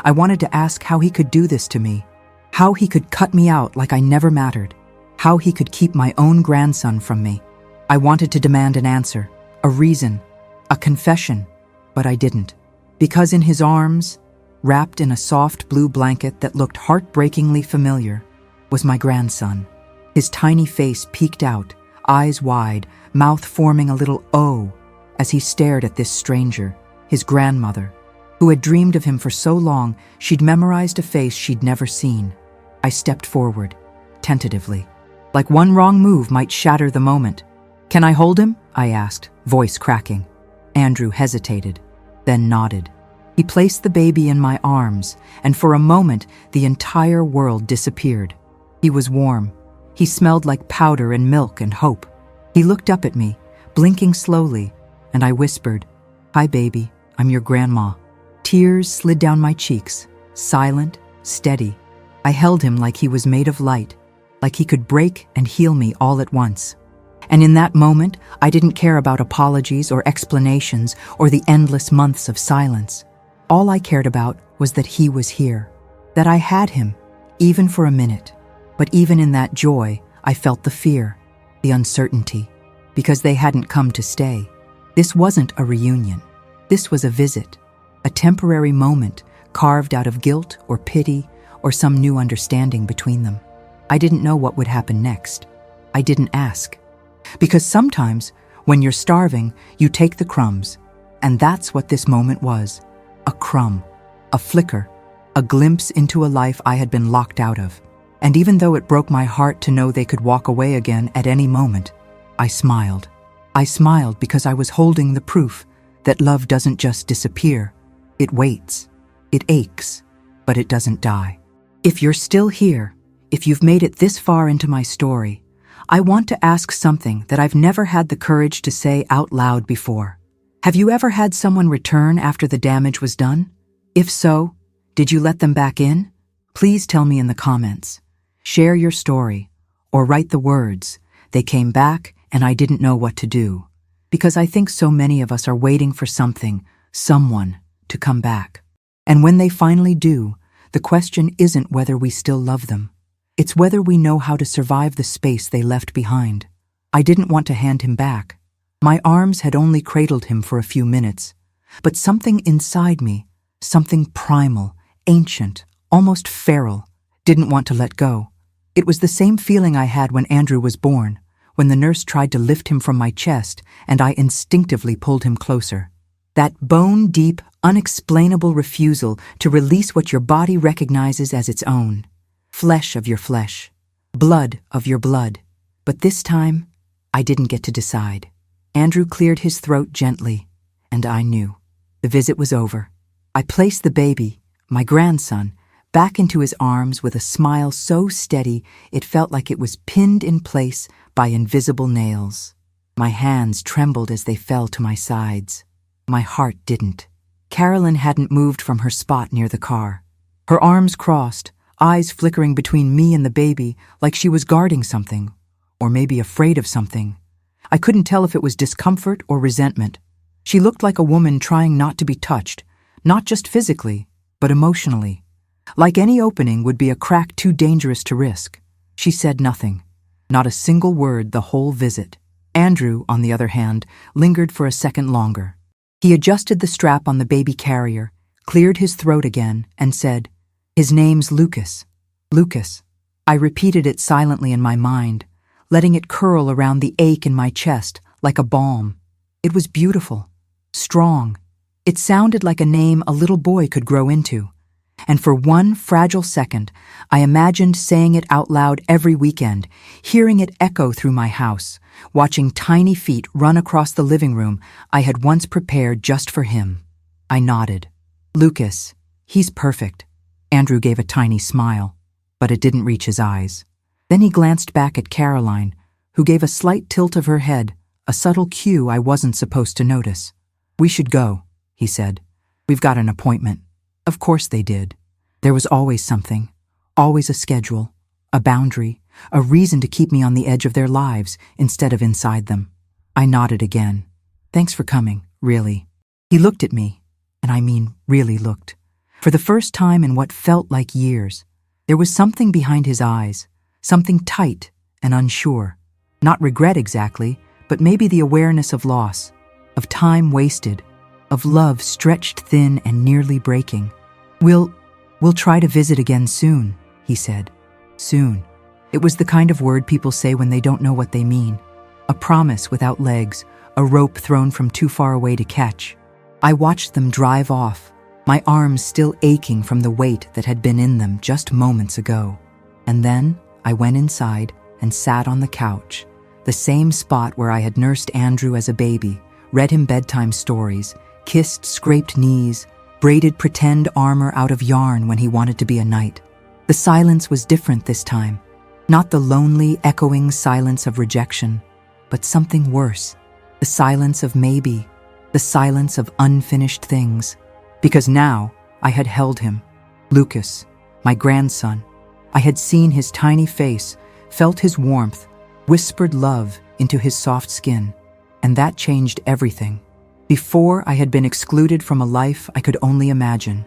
I wanted to ask how he could do this to me, how he could cut me out like I never mattered, how he could keep my own grandson from me. I wanted to demand an answer, a reason, a confession, but I didn't. Because in his arms, wrapped in a soft blue blanket that looked heartbreakingly familiar, was my grandson. His tiny face peeked out, eyes wide, mouth forming a little O, as he stared at this stranger, his grandmother, who had dreamed of him for so long she'd memorized a face she'd never seen. I stepped forward, tentatively, like one wrong move might shatter the moment. "Can I hold him?" I asked, voice cracking. Andrew hesitated, then nodded. He placed the baby in my arms, and for a moment the entire world disappeared. He was warm. He smelled like powder and milk and hope. He looked up at me, blinking slowly, and I whispered, "Hi, baby, I'm your grandma." Tears slid down my cheeks, silent, steady. I held him like he was made of light, like he could break and heal me all at once. And in that moment, I didn't care about apologies or explanations or the endless months of silence. All I cared about was that he was here, that I had him, even for a minute. But even in that joy, I felt the fear, the uncertainty, because they hadn't come to stay. This wasn't a reunion. This was a visit, a temporary moment carved out of guilt or pity or some new understanding between them. I didn't know what would happen next. I didn't ask. Because sometimes, when you're starving, you take the crumbs, and that's what this moment was. A crumb, a flicker, a glimpse into a life I had been locked out of. And even though it broke my heart to know they could walk away again at any moment, I smiled. I smiled because I was holding the proof that love doesn't just disappear. It waits. It aches, but it doesn't die. If you're still here, if you've made it this far into my story, I want to ask something that I've never had the courage to say out loud before. Have you ever had someone return after the damage was done? If so, did you let them back in? Please tell me in the comments. Share your story, or write the words, "They came back and I didn't know what to do." Because I think so many of us are waiting for something, someone, to come back. And when they finally do, the question isn't whether we still love them. It's whether we know how to survive the space they left behind. I didn't want to hand him back. My arms had only cradled him for a few minutes, but something inside me, something primal, ancient, almost feral, didn't want to let go. It was the same feeling I had when Andrew was born, when the nurse tried to lift him from my chest and I instinctively pulled him closer. That bone-deep, unexplainable refusal to release what your body recognizes as its own. Flesh of your flesh, blood of your blood. But this time, I didn't get to decide. Andrew cleared his throat gently, and I knew. The visit was over. I placed the baby, my grandson, back into his arms with a smile so steady it felt like it was pinned in place by invisible nails. My hands trembled as they fell to my sides. My heart didn't. Carolyn hadn't moved from her spot near the car. Her arms crossed, eyes flickering between me and the baby like she was guarding something, or maybe afraid of something. I couldn't tell if it was discomfort or resentment. She looked like a woman trying not to be touched, not just physically, but emotionally. Like any opening would be a crack too dangerous to risk. She said nothing, not a single word the whole visit. Andrew, on the other hand, lingered for a second longer. He adjusted the strap on the baby carrier, cleared his throat again, and said, "His name's Lucas. Lucas." I repeated it silently in my mind, letting it curl around the ache in my chest like a balm. It was beautiful, strong. It sounded like a name a little boy could grow into. And for one fragile second, I imagined saying it out loud every weekend, hearing it echo through my house, watching tiny feet run across the living room I had once prepared just for him. I nodded. Lucas, he's perfect. Andrew gave a tiny smile, but it didn't reach his eyes. Then he glanced back at Caroline, who gave a slight tilt of her head, a subtle cue I wasn't supposed to notice. We should go, he said. We've got an appointment. Of course they did. There was always something, always a schedule, a boundary, a reason to keep me on the edge of their lives instead of inside them. I nodded again. Thanks for coming, really. He looked at me, and I mean really looked. For the first time in what felt like years, there was something behind his eyes, something tight and unsure. Not regret exactly, but maybe the awareness of loss, of time wasted, of love stretched thin and nearly breaking. We'll try to visit again soon, he said. Soon. It was the kind of word people say when they don't know what they mean. A promise without legs, a rope thrown from too far away to catch. I watched them drive off, my arms still aching from the weight that had been in them just moments ago. And then I went inside and sat on the couch, the same spot where I had nursed Andrew as a baby, read him bedtime stories, kissed scraped knees, braided pretend armor out of yarn when he wanted to be a knight. The silence was different this time. Not the lonely, echoing silence of rejection, but something worse. The silence of maybe, the silence of unfinished things. Because now I had held him, Lucas, my grandson. I had seen his tiny face, felt his warmth, whispered love into his soft skin. And that changed everything. Before, I had been excluded from a life I could only imagine.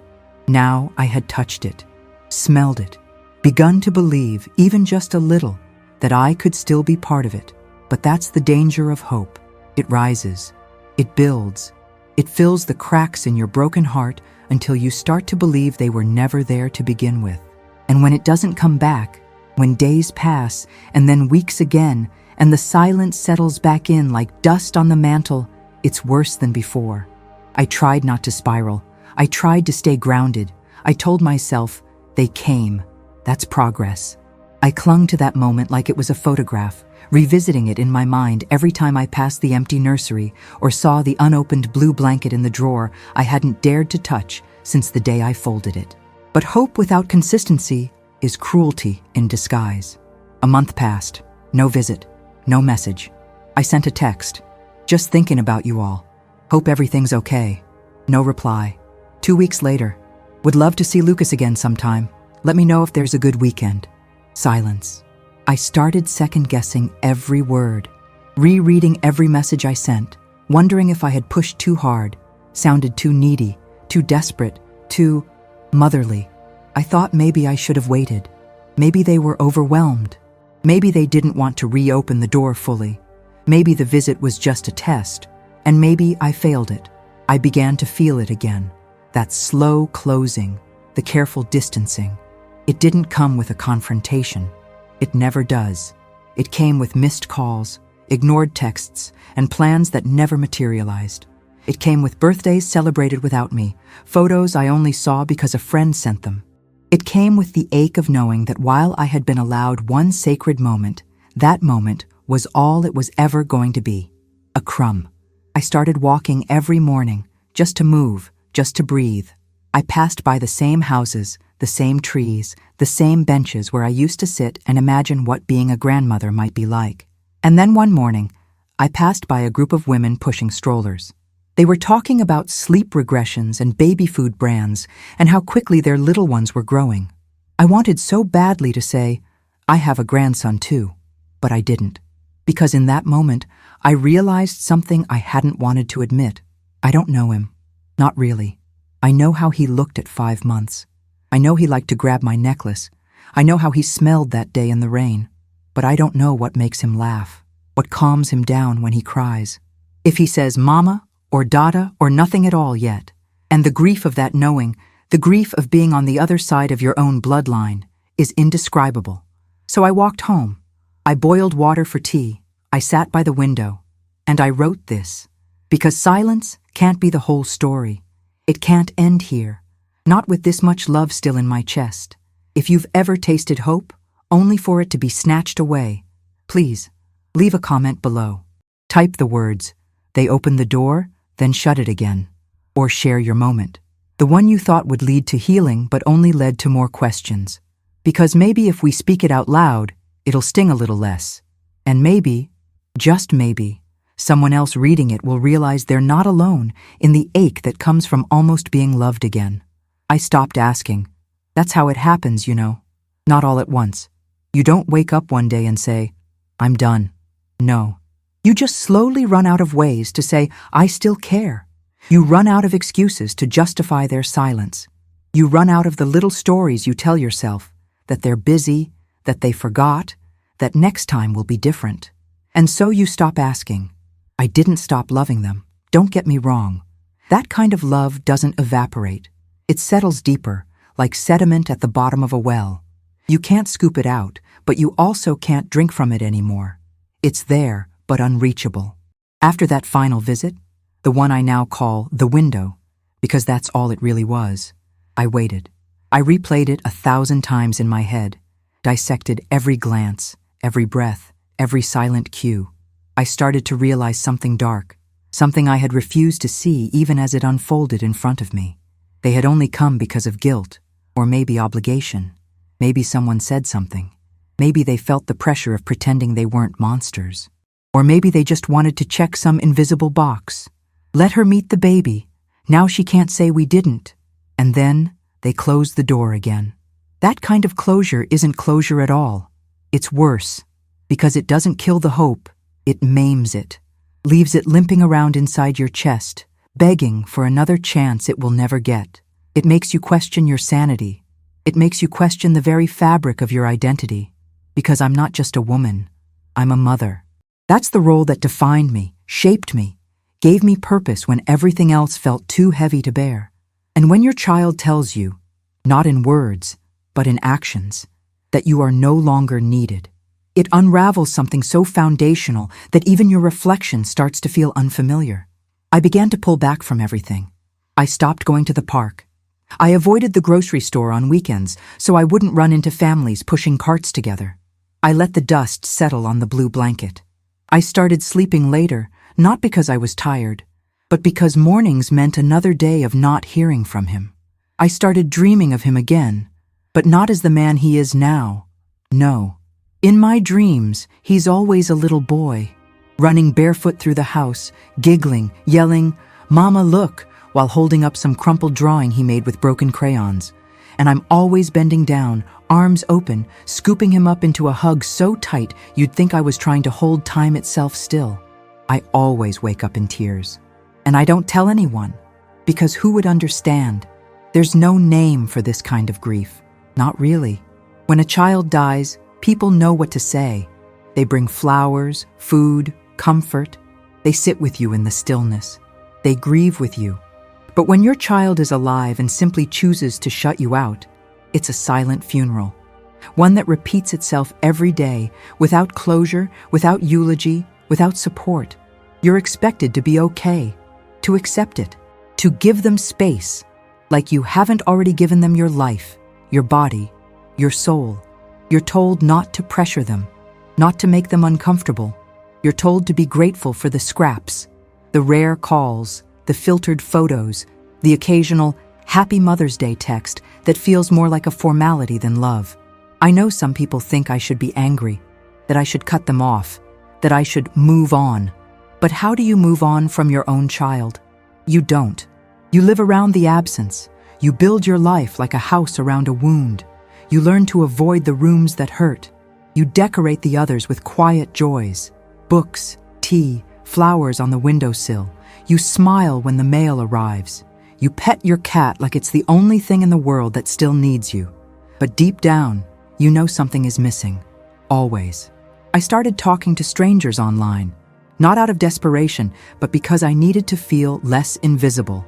Now I had touched it, smelled it, begun to believe, even just a little, that I could still be part of it. But that's the danger of hope. It rises, it builds, it fills the cracks in your broken heart until you start to believe they were never there to begin with. And when it doesn't come back, when days pass and then weeks again, and the silence settles back in like dust on the mantle, it's worse than before. I tried not to spiral. I tried to stay grounded. I told myself, they came. That's progress. I clung to that moment like it was a photograph, revisiting it in my mind every time I passed the empty nursery or saw the unopened blue blanket in the drawer I hadn't dared to touch since the day I folded it. But hope without consistency is cruelty in disguise. A month passed. No visit. No message. I sent a text. Just thinking about you all. Hope everything's okay. No reply. 2 weeks later. Would love to see Lucas again sometime. Let me know if there's a good weekend. Silence. I started second-guessing every word, rereading every message I sent, wondering if I had pushed too hard, sounded too needy, too desperate, too motherly. I thought maybe I should have waited. Maybe they were overwhelmed. Maybe they didn't want to reopen the door fully. Maybe the visit was just a test, and maybe I failed it. I began to feel it again, that slow closing, the careful distancing. It didn't come with a confrontation. It never does. It came with missed calls, ignored texts, and plans that never materialized. It came with birthdays celebrated without me, photos I only saw because a friend sent them. It came with the ache of knowing that while I had been allowed one sacred moment, that moment was all it was ever going to be. A crumb. I started walking every morning, just to move, just to breathe. I passed by the same houses, the same trees, the same benches where I used to sit and imagine what being a grandmother might be like. And then one morning, I passed by a group of women pushing strollers. They were talking about sleep regressions and baby food brands and how quickly their little ones were growing. I wanted so badly to say, I have a grandson too, but I didn't. Because in that moment, I realized something I hadn't wanted to admit. I don't know him. Not really. I know how he looked at 5 months. I know he liked to grab my necklace. I know how he smelled that day in the rain. But I don't know what makes him laugh, what calms him down when he cries. If he says mama or dada or nothing at all yet. And the grief of that knowing, the grief of being on the other side of your own bloodline, is indescribable. So I walked home. I boiled water for tea. I sat by the window. And I wrote this. Because silence can't be the whole story. It can't end here. not with this much love still in my chest. If you've ever tasted hope, only for it to be snatched away, please, leave a comment below. Type the words, "They opened the door, then shut it again," or share your moment. The one you thought would lead to healing but only led to more questions. Because maybe if we speak it out loud, it'll sting a little less. And maybe, just maybe, someone else reading it will realize they're not alone in the ache that comes from almost being loved again. I stopped asking. That's how it happens, you know. Not all at once. You don't wake up one day and say, "I'm done." No. You just slowly run out of ways to say, "I still care." You run out of excuses to justify their silence. You run out of the little stories you tell yourself, that they're busy, that they forgot, that next time will be different. And so you stop asking. I didn't stop loving them. Don't get me wrong. That kind of love doesn't evaporate. It settles deeper, like sediment at the bottom of a well. You can't scoop it out, but you also can't drink from it anymore. It's there, but unreachable. After that final visit, the one I now call the window, because that's all it really was, I waited. I replayed it 1,000 times in my head, dissected every glance, every breath, every silent cue. I started to realize something dark, something I had refused to see even as it unfolded in front of me. They had only come because of guilt, or maybe obligation. Maybe someone said something. Maybe they felt the pressure of pretending they weren't monsters. Or maybe they just wanted to check some invisible box. Let her meet the baby. Now she can't say we didn't. And then they closed the door again. That kind of closure isn't closure at all. It's worse, because it doesn't kill the hope, it maims it, leaves it limping around inside your chest, begging for another chance it will never get. It makes you question your sanity. It makes you question the very fabric of your identity. Because I'm not just a woman, I'm a mother. That's the role that defined me, shaped me, gave me purpose when everything else felt too heavy to bear. And when your child tells you, not in words, but in actions, that you are no longer needed, it unravels something so foundational that even your reflection starts to feel unfamiliar. I began to pull back from everything. I stopped going to the park. I avoided the grocery store on weekends so I wouldn't run into families pushing carts together. I let the dust settle on the blue blanket. I started sleeping later, not because I was tired, but because mornings meant another day of not hearing from him. I started dreaming of him again, but not as the man he is now. No. In my dreams, he's always a little boy, running barefoot through the house, giggling, yelling, "Mama, look," while holding up some crumpled drawing he made with broken crayons. And I'm always bending down, arms open, scooping him up into a hug so tight you'd think I was trying to hold time itself still. I always wake up in tears. And I don't tell anyone, because who would understand? There's no name for this kind of grief. Not really. When a child dies, people know what to say. They bring flowers, food, comfort. They sit with you in the stillness. They grieve with you. But when your child is alive and simply chooses to shut you out, it's a silent funeral. One that repeats itself every day, without closure, without eulogy, without support. You're expected to be okay, to accept it, to give them space, like you haven't already given them your life, your body, your soul. You're told not to pressure them, not to make them uncomfortable. You're told to be grateful for the scraps, the rare calls, the filtered photos, the occasional Happy Mother's Day text that feels more like a formality than love. I know some people think I should be angry, that I should cut them off, that I should move on. But how do you move on from your own child? You don't. You live around the absence. You build your life like a house around a wound. You learn to avoid the rooms that hurt. You decorate the others with quiet joys, books, tea, flowers on the windowsill. You smile when the mail arrives. You pet your cat like it's the only thing in the world that still needs you. But deep down, you know something is missing. Always. I started talking to strangers online, not out of desperation, but because I needed to feel less invisible.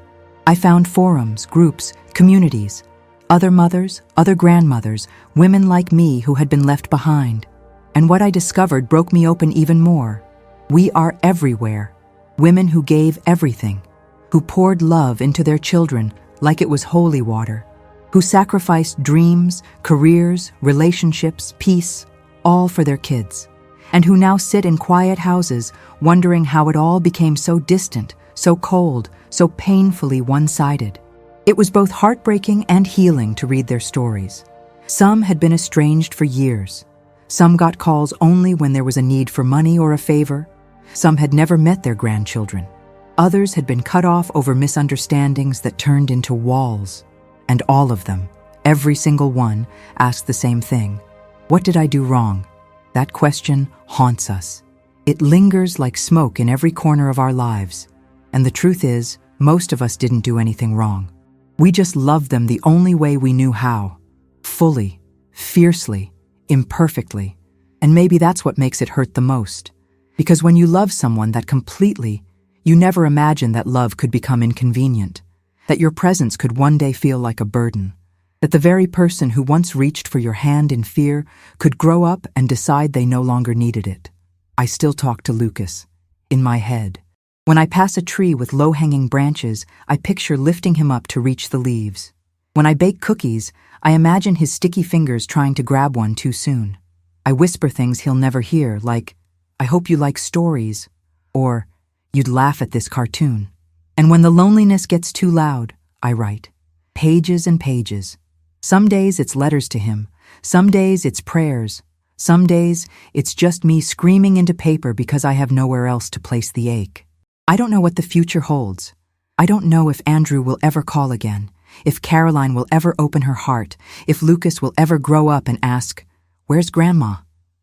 I found forums, groups, communities, other mothers, other grandmothers, women like me who had been left behind. And what I discovered broke me open even more. We are everywhere. Women who gave everything, who poured love into their children like it was holy water, who sacrificed dreams, careers, relationships, peace, all for their kids, and who now sit in quiet houses wondering how it all became so distant, so cold, so painfully one-sided. It was both heartbreaking and healing to read their stories. Some had been estranged for years. Some got calls only when there was a need for money or a favor. Some had never met their grandchildren. Others had been cut off over misunderstandings that turned into walls. And all of them, every single one, asked the same thing. What did I do wrong? That question haunts us. It lingers like smoke in every corner of our lives. And the truth is, most of us didn't do anything wrong. We just loved them the only way we knew how. Fully, fiercely, imperfectly. And maybe that's what makes it hurt the most. Because when you love someone that completely, you never imagine that love could become inconvenient, that your presence could one day feel like a burden, that the very person who once reached for your hand in fear could grow up and decide they no longer needed it. I still talk to Lucas, in my head. When I pass a tree with low-hanging branches, I picture lifting him up to reach the leaves. When I bake cookies, I imagine his sticky fingers trying to grab one too soon. I whisper things he'll never hear, like, "I hope you like stories," or, "You'd laugh at this cartoon." And when the loneliness gets too loud, I write. Pages and pages. Some days it's letters to him. Some days it's prayers. Some days it's just me screaming into paper because I have nowhere else to place the ache. I don't know what the future holds. I don't know if Andrew will ever call again, if Caroline will ever open her heart, if Lucas will ever grow up and ask, "Where's Grandma?"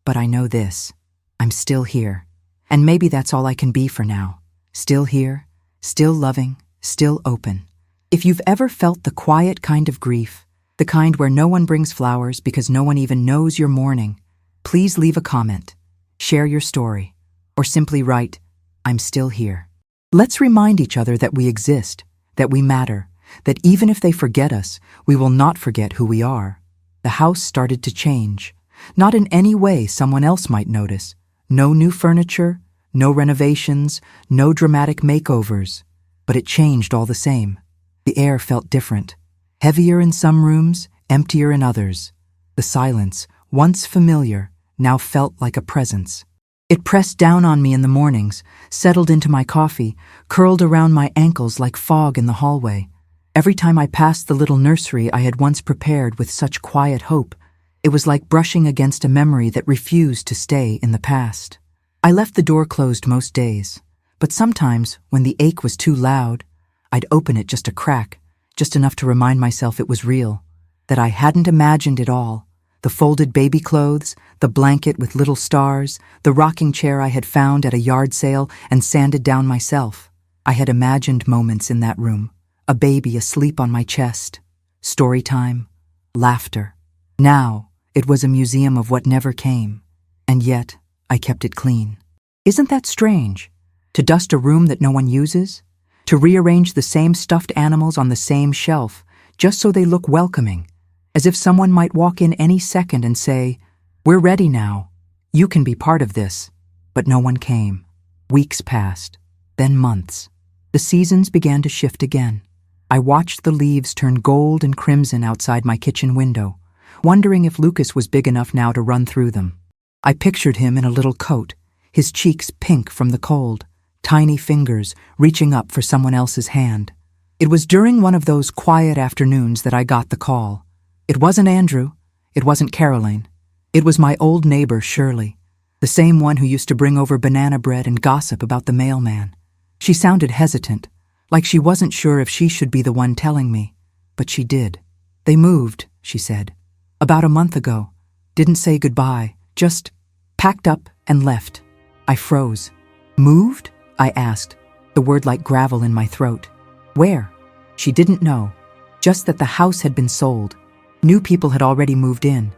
But I know this. I'm still here. And maybe that's all I can be for now. Still here, still loving, still open. If you've ever felt the quiet kind of grief, the kind where no one brings flowers because no one even knows you're mourning, please leave a comment, share your story, or simply write, "I'm still here." Let's remind each other that we exist, that we matter, that even if they forget us, we will not forget who we are. The house started to change, not in any way someone else might notice. No new furniture, no renovations, no dramatic makeovers, but it changed all the same. The air felt different, heavier in some rooms, emptier in others. The silence, once familiar, now felt like a presence. It pressed down on me in the mornings, settled into my coffee, curled around my ankles like fog in the hallway. Every time I passed the little nursery I had once prepared with such quiet hope, it was like brushing against a memory that refused to stay in the past. I left the door closed most days, but sometimes, when the ache was too loud, I'd open it just a crack, just enough to remind myself it was real, that I hadn't imagined it all. The folded baby clothes, the blanket with little stars, the rocking chair I had found at a yard sale and sanded down myself. I had imagined moments in that room, a baby asleep on my chest, story time, laughter. Now, it was a museum of what never came, and yet I kept it clean. Isn't that strange? To dust a room that no one uses? To rearrange the same stuffed animals on the same shelf, just so they look welcoming, as if someone might walk in any second and say, "We're ready now. You can be part of this." But no one came. Weeks passed, then months. The seasons began to shift again. I watched the leaves turn gold and crimson outside my kitchen window, wondering if Lucas was big enough now to run through them. I pictured him in a little coat, his cheeks pink from the cold, tiny fingers reaching up for someone else's hand. It was during one of those quiet afternoons that I got the call. It wasn't Andrew. It wasn't Caroline. It was my old neighbor, Shirley, the same one who used to bring over banana bread and gossip about the mailman. She sounded hesitant, like she wasn't sure if she should be the one telling me, but she did. "They moved," she said. "About a month ago. Didn't say goodbye, just packed up and left." I froze. "Moved?" I asked, the word like gravel in my throat. "Where?" She didn't know, just that the house had been sold. New people had already moved in.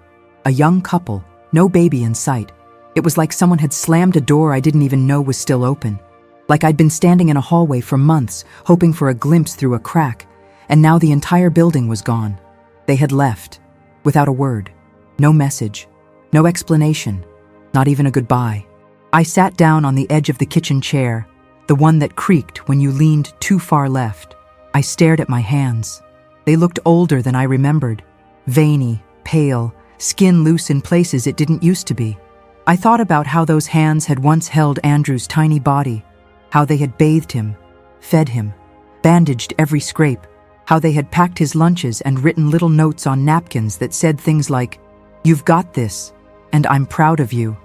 A young couple, no baby in sight. It was like someone had slammed a door I didn't even know was still open. Like I'd been standing in a hallway for months, hoping for a glimpse through a crack, and now the entire building was gone. They had left, without a word. No message, no explanation, not even a goodbye. I sat down on the edge of the kitchen chair, the one that creaked when you leaned too far left. I stared at my hands. They looked older than I remembered. Veiny, pale, skin loose in places it didn't used to be. I thought about how those hands had once held Andrew's tiny body, how they had bathed him, fed him, bandaged every scrape, how they had packed his lunches and written little notes on napkins that said things like, "You've got this," and "I'm proud of you."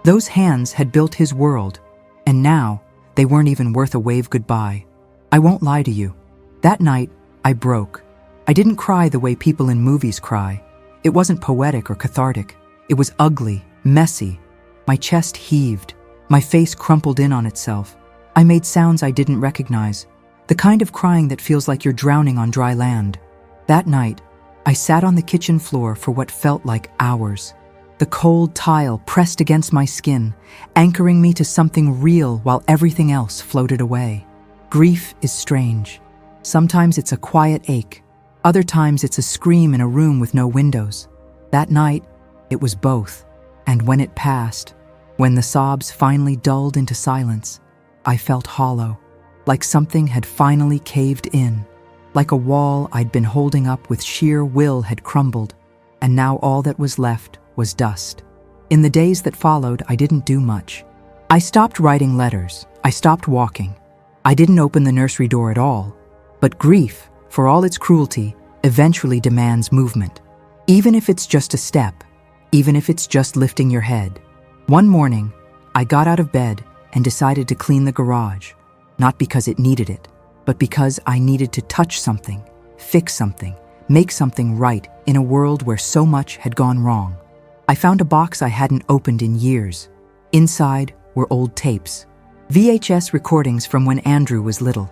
Those hands had built his world, and now they weren't even worth a wave goodbye. I won't lie to you. That night, I broke. I didn't cry the way people in movies cry. It wasn't poetic or cathartic. It was ugly, messy. My chest heaved. My face crumpled in on itself. I made sounds I didn't recognize. The kind of crying that feels like you're drowning on dry land. That night, I sat on the kitchen floor for what felt like hours. The cold tile pressed against my skin, anchoring me to something real while everything else floated away. Grief is strange. Sometimes it's a quiet ache. Other times it's a scream in a room with no windows. That night, it was both. And when it passed, when the sobs finally dulled into silence, I felt hollow, like something had finally caved in, like a wall I'd been holding up with sheer will had crumbled, and now all that was left was dust. In the days that followed, I didn't do much. I stopped writing letters. I stopped walking. I didn't open the nursery door at all. But grief, for all its cruelty, eventually demands movement. Even if it's just a step, even if it's just lifting your head. One morning, I got out of bed and decided to clean the garage, not because it needed it, but because I needed to touch something, fix something, make something right in a world where so much had gone wrong. I found a box I hadn't opened in years. Inside were old tapes, VHS recordings from when Andrew was little.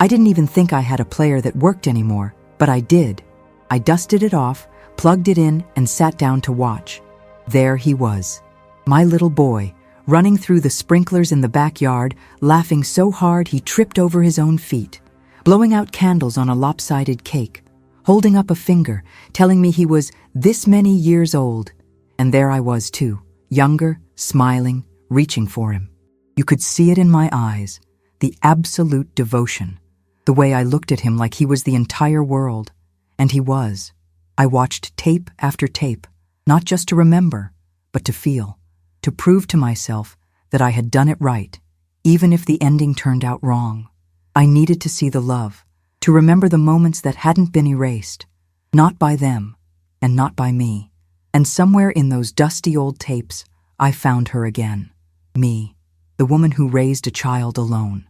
I didn't even think I had a player that worked anymore, but I did. I dusted it off, plugged it in, and sat down to watch. There he was, my little boy, running through the sprinklers in the backyard, laughing so hard he tripped over his own feet, blowing out candles on a lopsided cake, holding up a finger, telling me he was this many years old. And there I was too, younger, smiling, reaching for him. You could see it in my eyes, the absolute devotion, the way I looked at him like he was the entire world. And he was. I watched tape after tape, not just to remember, but to feel, to prove to myself that I had done it right, even if the ending turned out wrong. I needed to see the love, to remember the moments that hadn't been erased, not by them, and not by me. And somewhere in those dusty old tapes, I found her again. Me, the woman who raised a child alone,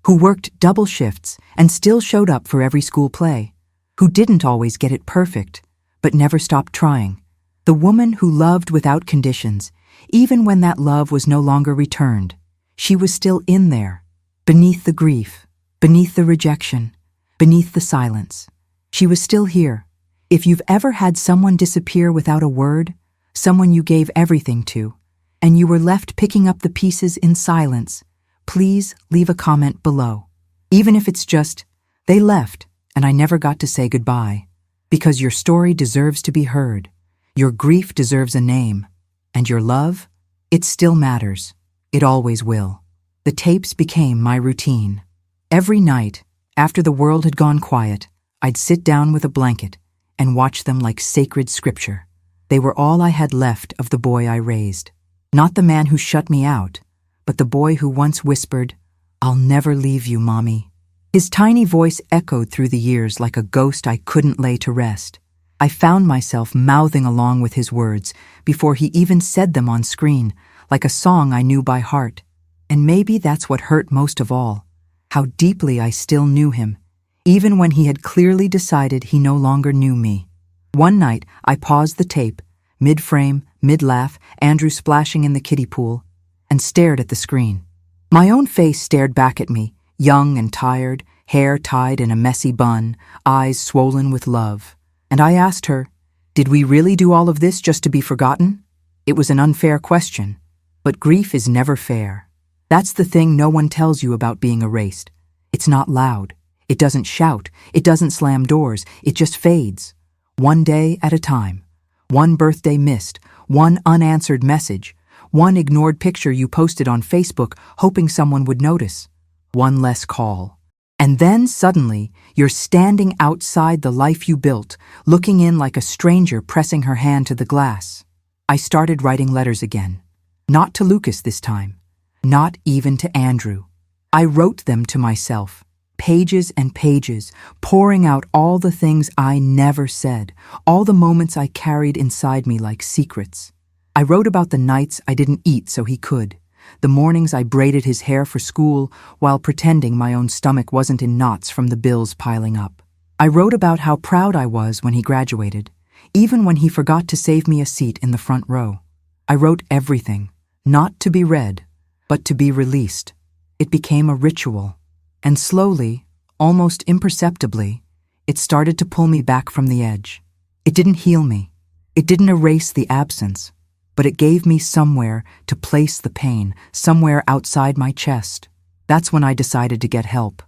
who worked double shifts and still showed up for every school play, who didn't always get it perfect, but never stopped trying. The woman who loved without conditions, even when that love was no longer returned. She was still in there, beneath the grief, beneath the rejection, beneath the silence. She was still here. If you've ever had someone disappear without a word, someone you gave everything to, and you were left picking up the pieces in silence, please leave a comment below. Even if it's just, they left, and I never got to say goodbye. Because your story deserves to be heard. Your grief deserves a name. And your love, it still matters. It always will. The tapes became my routine. Every night, after the world had gone quiet, I'd sit down with a blanket and watch them like sacred scripture. They were all I had left of the boy I raised. Not the man who shut me out, but the boy who once whispered, "I'll never leave you, Mommy." His tiny voice echoed through the years like a ghost I couldn't lay to rest. I found myself mouthing along with his words before he even said them on screen, like a song I knew by heart. And maybe that's what hurt most of all, how deeply I still knew him, even when he had clearly decided he no longer knew me. One night, I paused the tape, mid-frame, mid-laugh, Andrew splashing in the kiddie pool, and stared at the screen. My own face stared back at me, young and tired, hair tied in a messy bun, eyes swollen with love. And I asked her, did we really do all of this just to be forgotten? It was an unfair question, but grief is never fair. That's the thing no one tells you about being erased. It's not loud. It doesn't shout. It doesn't slam doors. It just fades. One day at a time. One birthday missed. One unanswered message. One ignored picture you posted on Facebook hoping someone would notice. One less call. And then suddenly, you're standing outside the life you built, looking in like a stranger pressing her hand to the glass. I started writing letters again. Not to Lucas this time. Not even to Andrew. I wrote them to myself. Pages and pages, pouring out all the things I never said, all the moments I carried inside me like secrets. I wrote about the nights I didn't eat so he could, the mornings I braided his hair for school while pretending my own stomach wasn't in knots from the bills piling up. I wrote about how proud I was when he graduated, even when he forgot to save me a seat in the front row. I wrote everything, not to be read, but to be released. It became a ritual. And slowly, almost imperceptibly, it started to pull me back from the edge. It didn't heal me. It didn't erase the absence, but it gave me somewhere to place the pain, somewhere outside my chest. That's when I decided to get help.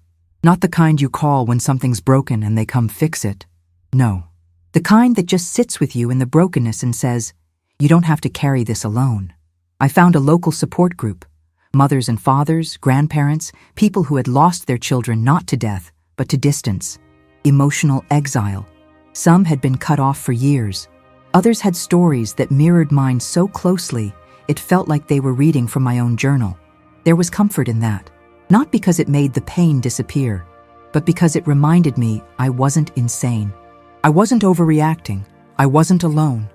Not the kind you call when something's broken and they come fix it. No. The kind that just sits with you in the brokenness and says, you don't have to carry this alone. I found a local support group. Mothers and fathers, grandparents, people who had lost their children not to death, but to distance, emotional exile. Some had been cut off for years. Others had stories that mirrored mine so closely, it felt like they were reading from my own journal. There was comfort in that, not because it made the pain disappear, but because it reminded me I wasn't insane. I wasn't overreacting. I wasn't alone.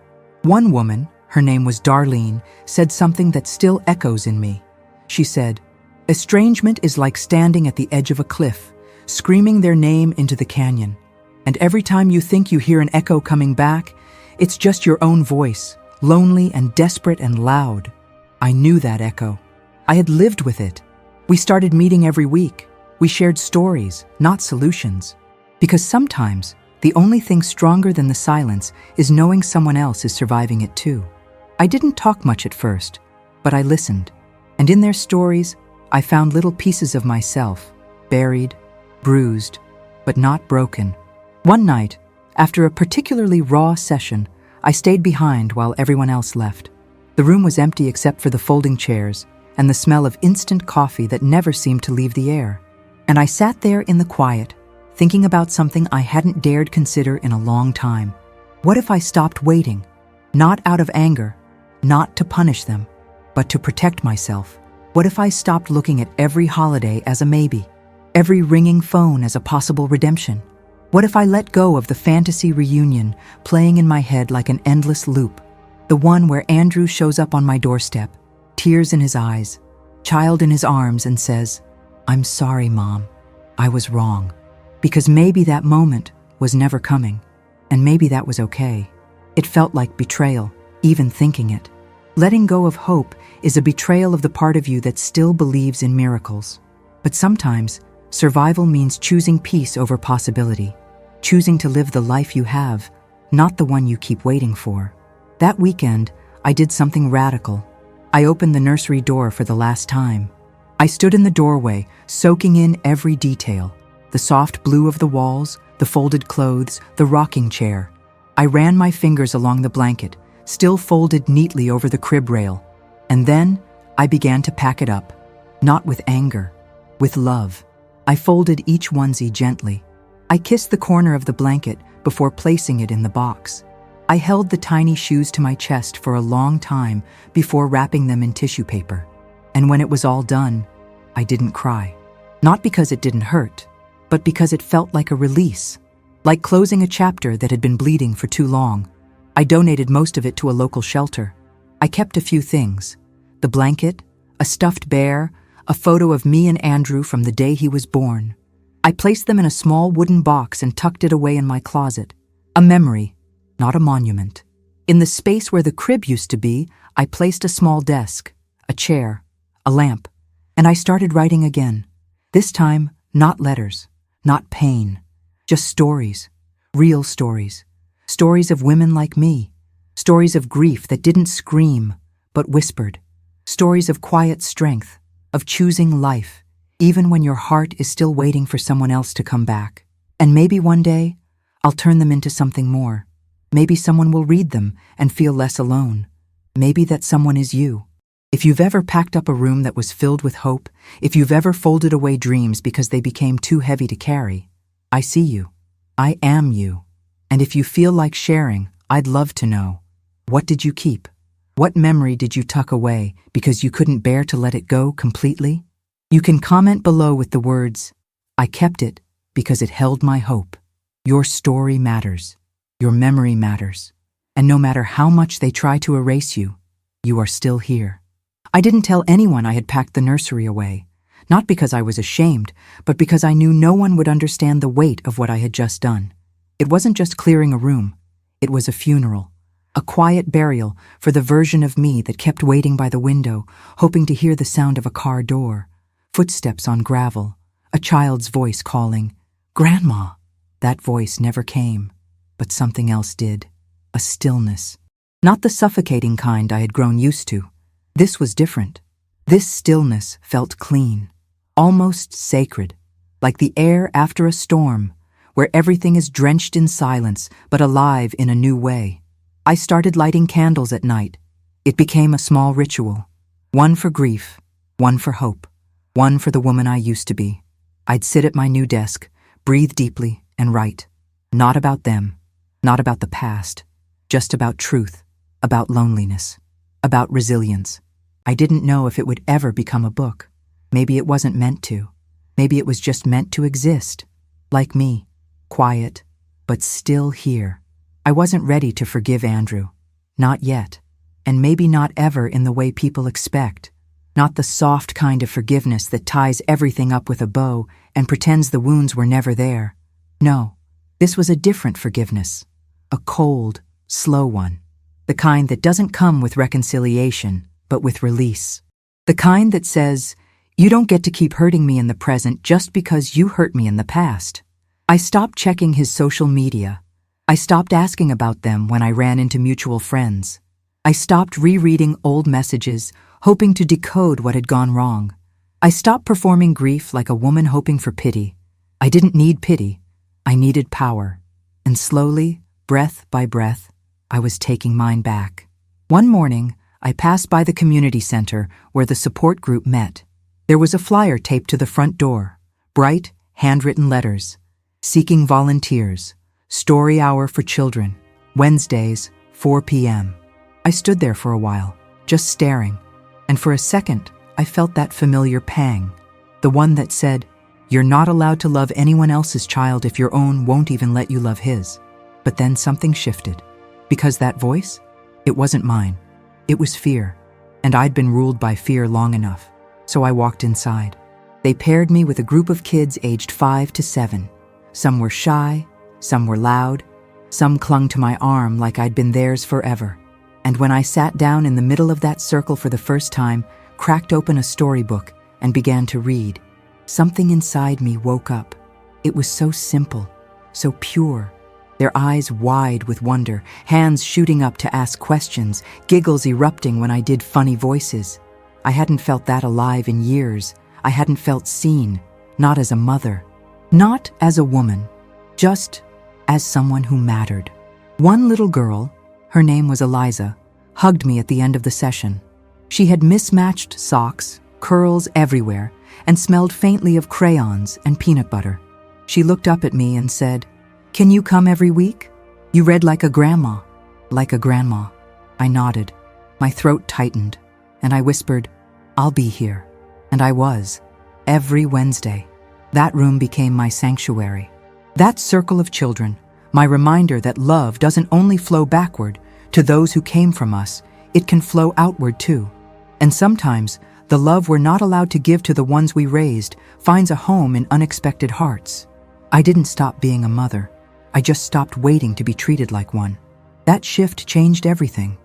One woman, her name was Darlene, said something that still echoes in me. She said, "Estrangement is like standing at the edge of a cliff, screaming their name into the canyon. And every time you think you hear an echo coming back, it's just your own voice, lonely and desperate and loud." I knew that echo. I had lived with it. We started meeting every week. We shared stories, not solutions. Because sometimes, the only thing stronger than the silence is knowing someone else is surviving it too. I didn't talk much at first, but I listened. And in their stories, I found little pieces of myself, buried, bruised, but not broken. One night, after a particularly raw session, I stayed behind while everyone else left. The room was empty except for the folding chairs and the smell of instant coffee that never seemed to leave the air. And I sat there in the quiet, thinking about something I hadn't dared consider in a long time. What if I stopped waiting? Not out of anger, not to punish them, but to protect myself. What if I stopped looking at every holiday as a maybe, every ringing phone as a possible redemption? What if I let go of the fantasy reunion playing in my head like an endless loop? The one where Andrew shows up on my doorstep, tears in his eyes, child in his arms, and says, "I'm sorry, Mom. I was wrong." Because maybe that moment was never coming, and maybe that was okay. It felt like betrayal, even thinking it. Letting go of hope is a betrayal of the part of you that still believes in miracles. But sometimes, survival means choosing peace over possibility, choosing to live the life you have, not the one you keep waiting for. That weekend, I did something radical. I opened the nursery door for the last time. I stood in the doorway, soaking in every detail, the soft blue of the walls, the folded clothes, the rocking chair. I ran my fingers along the blanket, still folded neatly over the crib rail. And then I began to pack it up, not with anger, with love. I folded each onesie gently. I kissed the corner of the blanket before placing it in the box. I held the tiny shoes to my chest for a long time before wrapping them in tissue paper. And when it was all done, I didn't cry. Not because it didn't hurt, but because it felt like a release, like closing a chapter that had been bleeding for too long. I donated most of it to a local shelter. I kept a few things: the blanket, a stuffed bear, a photo of me and Andrew from the day he was born. I placed them in a small wooden box and tucked it away in my closet. A memory, not a monument. In the space where the crib used to be, I placed a small desk, a chair, a lamp, and I started writing again. This time, not letters, not pain, just stories, real stories. Stories of women like me. Stories of grief that didn't scream, but whispered. Stories of quiet strength, of choosing life, even when your heart is still waiting for someone else to come back. And maybe one day, I'll turn them into something more. Maybe someone will read them and feel less alone. Maybe that someone is you. If you've ever packed up a room that was filled with hope, if you've ever folded away dreams because they became too heavy to carry, I see you. I am you. And if you feel like sharing, I'd love to know. What did you keep? What memory did you tuck away because you couldn't bear to let it go completely? You can comment below with the words, "I kept it because it held my hope." Your story matters. Your memory matters. And no matter how much they try to erase you, you are still here. I didn't tell anyone I had packed the nursery away, not because I was ashamed, but because I knew no one would understand the weight of what I had just done. It wasn't just clearing a room. It was a funeral, a quiet burial for the version of me that kept waiting by the window, hoping to hear the sound of a car door, footsteps on gravel, a child's voice calling, "Grandma." That voice never came, but something else did, a stillness. Not the suffocating kind I had grown used to. This was different. This stillness felt clean, almost sacred, like the air after a storm, where everything is drenched in silence but alive in a new way. I started lighting candles at night. It became a small ritual, one for grief, one for hope, one for the woman I used to be. I'd sit at my new desk, breathe deeply, and write. Not about them, not about the past, just about truth, about loneliness, about resilience. I didn't know if it would ever become a book. Maybe it wasn't meant to. Maybe it was just meant to exist. Like me, quiet, but still here. I wasn't ready to forgive Andrew. Not yet. And maybe not ever in the way people expect. Not the soft kind of forgiveness that ties everything up with a bow and pretends the wounds were never there. No, this was a different forgiveness. A cold, slow one. The kind that doesn't come with reconciliation, but with release. The kind that says, "You don't get to keep hurting me in the present just because you hurt me in the past." I stopped checking his social media. I stopped asking about them when I ran into mutual friends. I stopped rereading old messages, hoping to decode what had gone wrong. I stopped performing grief like a woman hoping for pity. I didn't need pity. I needed power. And slowly, breath by breath, I was taking mine back. One morning, I passed by the community center where the support group met. There was a flyer taped to the front door, bright, handwritten letters, seeking volunteers, story hour for children, Wednesdays, 4 p.m. I stood there for a while, just staring, and for a second, I felt that familiar pang, the one that said, "You're not allowed to love anyone else's child if your own won't even let you love his." But then something shifted, because that voice, it wasn't mine. It was fear, and I'd been ruled by fear long enough, so I walked inside. They paired me with a group of kids aged 5 to 7. Some were shy, some were loud, some clung to my arm like I'd been theirs forever. And when I sat down in the middle of that circle for the first time, cracked open a storybook, and began to read, something inside me woke up. It was so simple, so pure. Their eyes wide with wonder, hands shooting up to ask questions, giggles erupting when I did funny voices. I hadn't felt that alive in years. I hadn't felt seen, not as a mother, not as a woman, just as someone who mattered. One little girl, her name was Eliza, hugged me at the end of the session. She had mismatched socks, curls everywhere, and smelled faintly of crayons and peanut butter. She looked up at me and said, "Can you come every week? You read like a grandma." Like a grandma. I nodded. My throat tightened, and I whispered, "I'll be here." And I was. Every Wednesday. That room became my sanctuary. That circle of children, my reminder that love doesn't only flow backward to those who came from us, it can flow outward too. And sometimes, the love we're not allowed to give to the ones we raised finds a home in unexpected hearts. I didn't stop being a mother. I just stopped waiting to be treated like one. That shift changed everything.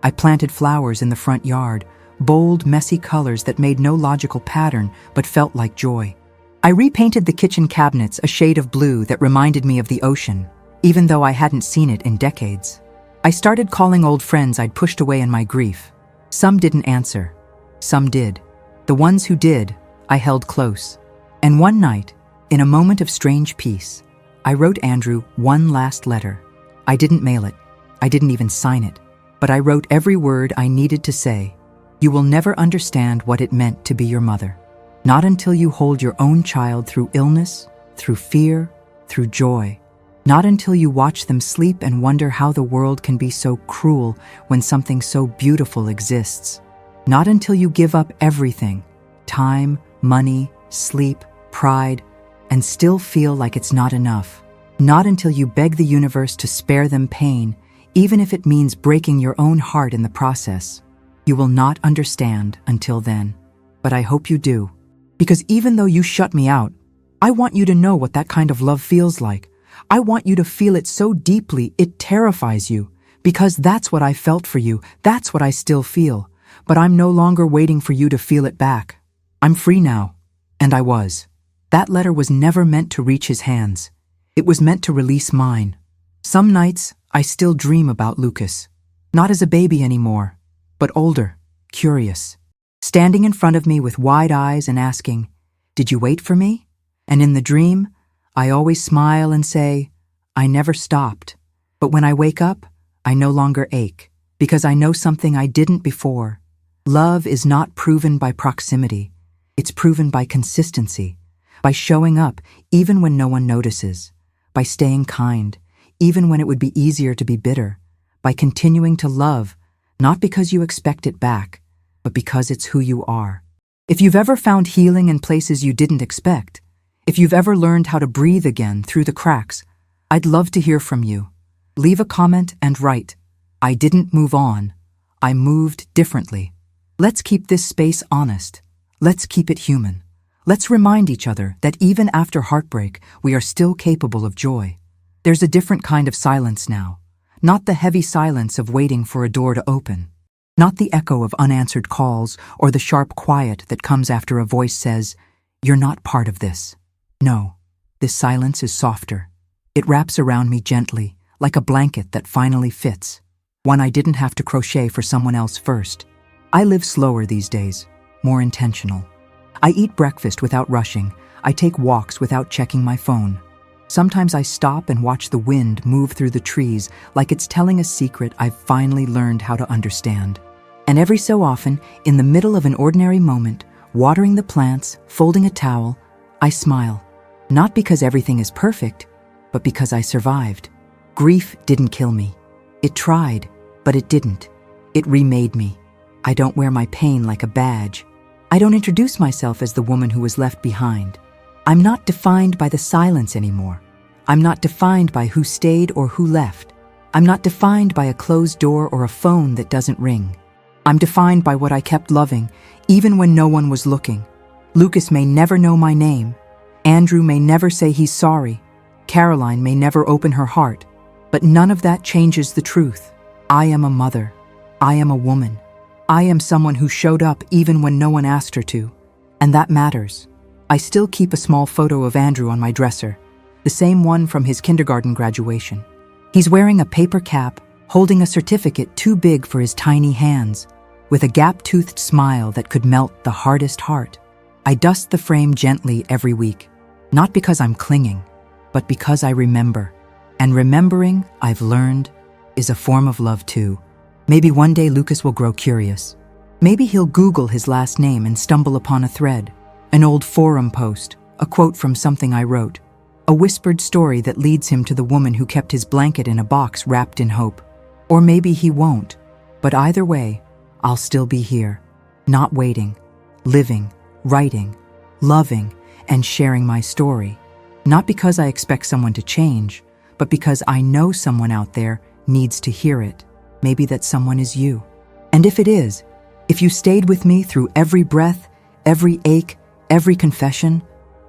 I planted flowers in the front yard, bold, messy colors that made no logical pattern but felt like joy. I repainted the kitchen cabinets a shade of blue that reminded me of the ocean, even though I hadn't seen it in decades. I started calling old friends I'd pushed away in my grief. Some didn't answer. Some did. The ones who did, I held close. And one night, in a moment of strange peace, I wrote Andrew one last letter. I didn't mail it. I didn't even sign it. But I wrote every word I needed to say. You will never understand what it meant to be your mother. Not until you hold your own child through illness, through fear, through joy. Not until you watch them sleep and wonder how the world can be so cruel when something so beautiful exists. Not until you give up everything, time, money, sleep, pride, and still feel like it's not enough. Not until you beg the universe to spare them pain, even if it means breaking your own heart in the process. You will not understand until then. But I hope you do. Because even though you shut me out, I want you to know what that kind of love feels like. I want you to feel it so deeply it terrifies you. Because that's what I felt for you, that's what I still feel. But I'm no longer waiting for you to feel it back. I'm free now. And I was. That letter was never meant to reach his hands. It was meant to release mine. Some nights, I still dream about Lucas. Not as a baby anymore, but older, curious. Standing in front of me with wide eyes and asking, "Did you wait for me?" And in the dream, I always smile and say, "I never stopped." But when I wake up, I no longer ache, because I know something I didn't before. Love is not proven by proximity. It's proven by consistency, by showing up even when no one notices, by staying kind, even when it would be easier to be bitter, by continuing to love, not because you expect it back, but because it's who you are. If you've ever found healing in places you didn't expect, if you've ever learned how to breathe again through the cracks, I'd love to hear from you. Leave a comment and write, "I didn't move on. I moved differently." Let's keep this space honest. Let's keep it human. Let's remind each other that even after heartbreak, we are still capable of joy. There's a different kind of silence now. Not the heavy silence of waiting for a door to open. Not the echo of unanswered calls or the sharp quiet that comes after a voice says, "You're not part of this." No, this silence is softer. It wraps around me gently, like a blanket that finally fits. One I didn't have to crochet for someone else first. I live slower these days, more intentional. I eat breakfast without rushing. I take walks without checking my phone. Sometimes I stop and watch the wind move through the trees like it's telling a secret I've finally learned how to understand. And every so often, in the middle of an ordinary moment, watering the plants, folding a towel, I smile. Not because everything is perfect, but because I survived. Grief didn't kill me. It tried, but it didn't. It remade me. I don't wear my pain like a badge. I don't introduce myself as the woman who was left behind. I'm not defined by the silence anymore. I'm not defined by who stayed or who left. I'm not defined by a closed door or a phone that doesn't ring. I'm defined by what I kept loving, even when no one was looking. Lucas may never know my name. Andrew may never say he's sorry. Caroline may never open her heart. But none of that changes the truth. I am a mother. I am a woman. I am someone who showed up even when no one asked her to. And that matters. I still keep a small photo of Andrew on my dresser, the same one from his kindergarten graduation. He's wearing a paper cap, holding a certificate too big for his tiny hands, with a gap-toothed smile that could melt the hardest heart. I dust the frame gently every week, not because I'm clinging, but because I remember. And remembering, I've learned, is a form of love too. Maybe one day Lucas will grow curious. Maybe he'll Google his last name and stumble upon a thread, an old forum post, a quote from something I wrote, a whispered story that leads him to the woman who kept his blanket in a box wrapped in hope. Or maybe he won't. But either way, I'll still be here, not waiting, living, writing, loving, and sharing my story. Not because I expect someone to change, but because I know someone out there needs to hear it. Maybe that someone is you. And if it is, if you stayed with me through every breath, every ache, every confession,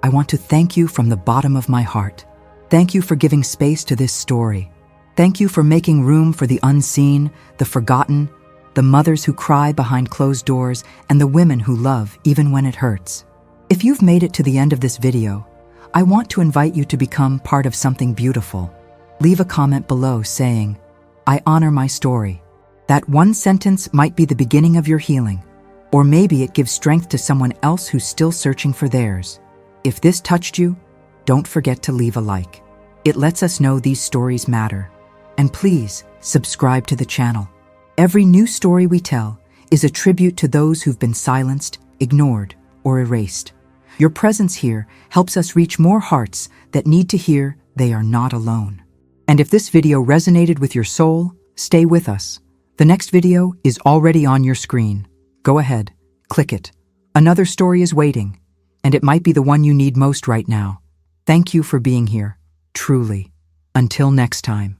I want to thank you from the bottom of my heart. Thank you for giving space to this story. Thank you for making room for the unseen, the forgotten, the mothers who cry behind closed doors, and the women who love even when it hurts. If you've made it to the end of this video, I want to invite you to become part of something beautiful. Leave a comment below saying, "I honor my story." That one sentence might be the beginning of your healing, or maybe it gives strength to someone else who's still searching for theirs. If this touched you, don't forget to leave a like. It lets us know these stories matter. And please, subscribe to the channel. Every new story we tell is a tribute to those who've been silenced, ignored, or erased. Your presence here helps us reach more hearts that need to hear they are not alone. And if this video resonated with your soul, stay with us. The next video is already on your screen. Go ahead, click it. Another story is waiting, and it might be the one you need most right now. Thank you for being here, truly. Until next time.